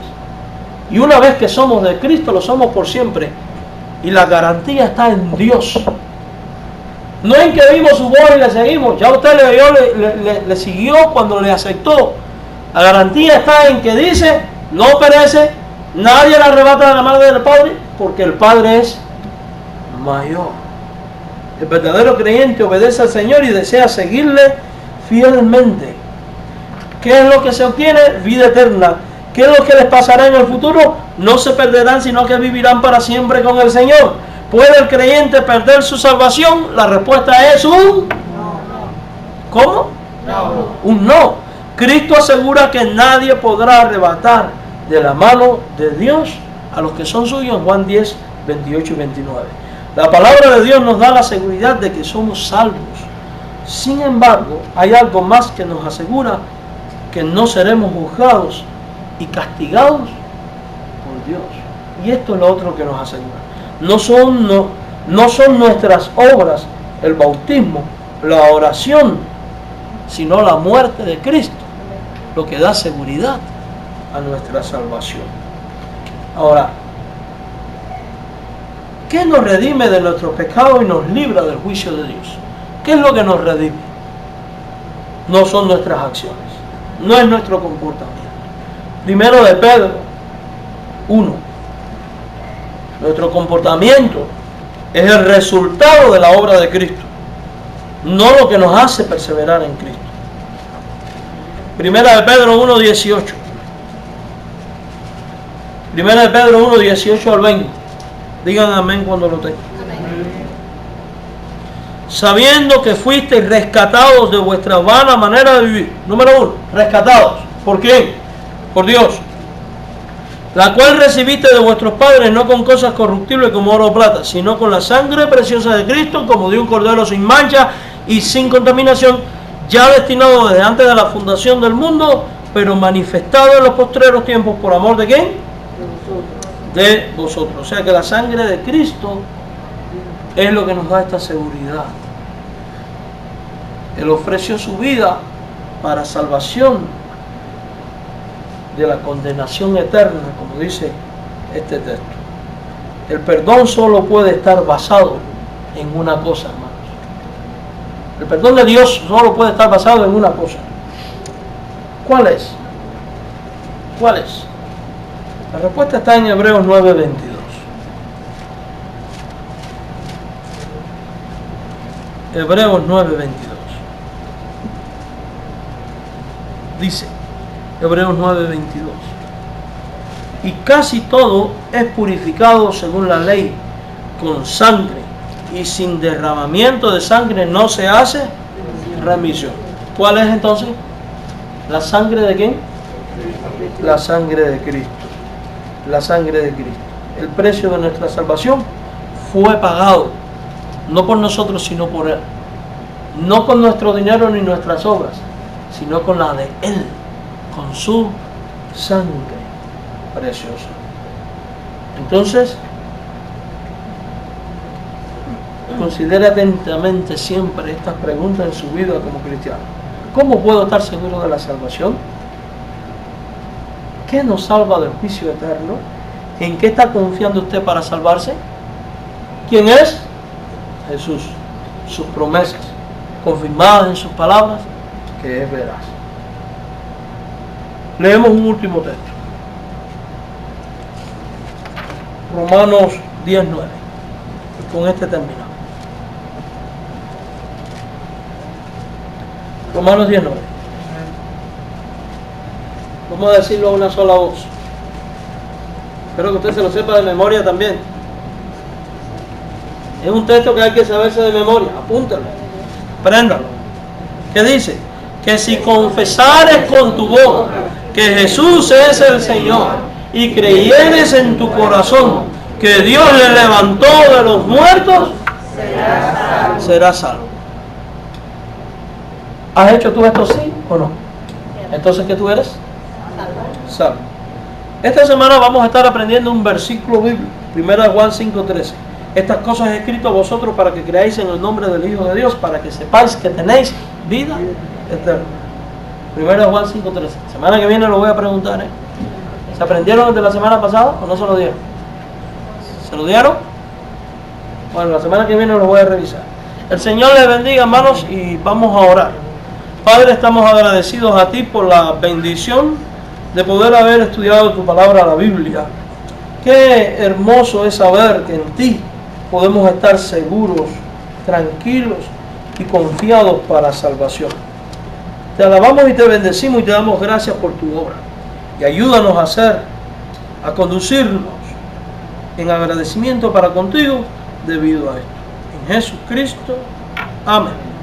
Y una vez que somos de Cristo, lo somos por siempre. Y la garantía está en Dios. No en que vimos su voz y le seguimos. Ya usted le siguió cuando le aceptó. La garantía está en que dice, no perece, nadie le arrebata de la mano del Padre, porque el Padre es mayor. El verdadero creyente obedece al Señor y desea seguirle fielmente. ¿Qué es lo que se obtiene? Vida eterna. ¿Qué es lo que les pasará en el futuro? No se perderán, sino que vivirán para siempre con el Señor. ¿Puede el creyente perder su salvación? La respuesta es un no. ¿Cómo? No. Un no. Cristo asegura que nadie podrá arrebatar de la mano de Dios a los que son suyos en Juan 10, 28 y 29. La palabra de Dios nos da la seguridad de que somos salvos. Sin embargo, hay algo más que nos asegura que no seremos juzgados y castigados por Dios. Y esto es lo otro que nos asegura. No son nuestras obras, el bautismo, la oración, sino la muerte de Cristo, lo que da seguridad a nuestra salvación. Ahora, ¿qué nos redime de nuestros pecados y nos libra del juicio de Dios? ¿Qué es lo que nos redime? No son nuestras acciones, no es nuestro comportamiento. Primero de Pedro 1. Nuestro comportamiento es el resultado de la obra de Cristo, no lo que nos hace perseverar en Cristo. Primera de Pedro 1, 18. Primera de Pedro 1, 18 al 20. Digan amén cuando lo tengan. Sabiendo que fuisteis rescatados de vuestra vana manera de vivir. Número 1, rescatados. ¿Por quién? Por Dios. La cual recibiste de vuestros padres, no con cosas corruptibles como oro o plata, sino con la sangre preciosa de Cristo, como de un cordero sin mancha y sin contaminación, ya destinado desde antes de la fundación del mundo, pero manifestado en los postreros tiempos por amor de ¿quién? De vosotros. O sea que la sangre de Cristo es lo que nos da esta seguridad. Él ofreció su vida para salvación de la condenación eterna, como dice este texto. El perdón solo puede estar basado en una cosa, hermanos. El perdón de Dios solo puede estar basado en una cosa. ¿Cuál es? ¿Cuál es? La respuesta está en Hebreos 9:22. Hebreos 9:22. Dice Hebreos 9:22. Y casi todo es purificado según la ley, con sangre, y sin derramamiento de sangre no se hace remisión. ¿Cuál es entonces? ¿La sangre de quién? La sangre de Cristo. La sangre de Cristo. El precio de nuestra salvación fue pagado, no por nosotros, sino por Él. No con nuestro dinero ni nuestras obras, sino con la de Él, con su sangre preciosa. Entonces, considere atentamente siempre estas preguntas en su vida como cristiano. ¿Cómo puedo estar seguro de la salvación? ¿Qué nos salva del juicio eterno? ¿En qué está confiando usted para salvarse? ¿Quién es? Jesús. Sus promesas, confirmadas en sus palabras, que es veraz. Leemos un último texto. Romanos 10:9. Con este terminamos. Romanos 10:9. Vamos a decirlo a una sola voz. Espero que usted se lo sepa de memoria también. Es un texto que hay que saberse de memoria. Apúntalo. Préndalo. ¿Qué dice? Que si confesares con tu boca que Jesús es el Señor y creyeres en tu corazón que Dios le levantó de los muertos, serás salvo. ¿Has hecho tú esto sí o no? Entonces, ¿qué tú eres? salvo. Esta semana vamos a estar aprendiendo un versículo bíblico, 1 Juan 5:13. Estas cosas he escrito a vosotros para que creáis en el nombre del Hijo de Dios, para que sepáis que tenéis vida eterna. 1 Juan 5:13. Semana que viene lo voy a preguntar, ¿eh? ¿Se aprendieron de la semana pasada o no se lo dieron? ¿Se lo dieron? Bueno, la semana que viene lo voy a revisar. El Señor les bendiga, hermanos, y vamos a orar. Padre, estamos agradecidos a ti por la bendición de poder haber estudiado tu palabra, la Biblia. Qué hermoso es saber que en ti podemos estar seguros, tranquilos y confiados para salvación. Te alabamos y te bendecimos y te damos gracias por tu obra. Y ayúdanos a conducirnos en agradecimiento para contigo debido a esto. En Jesucristo. Amén.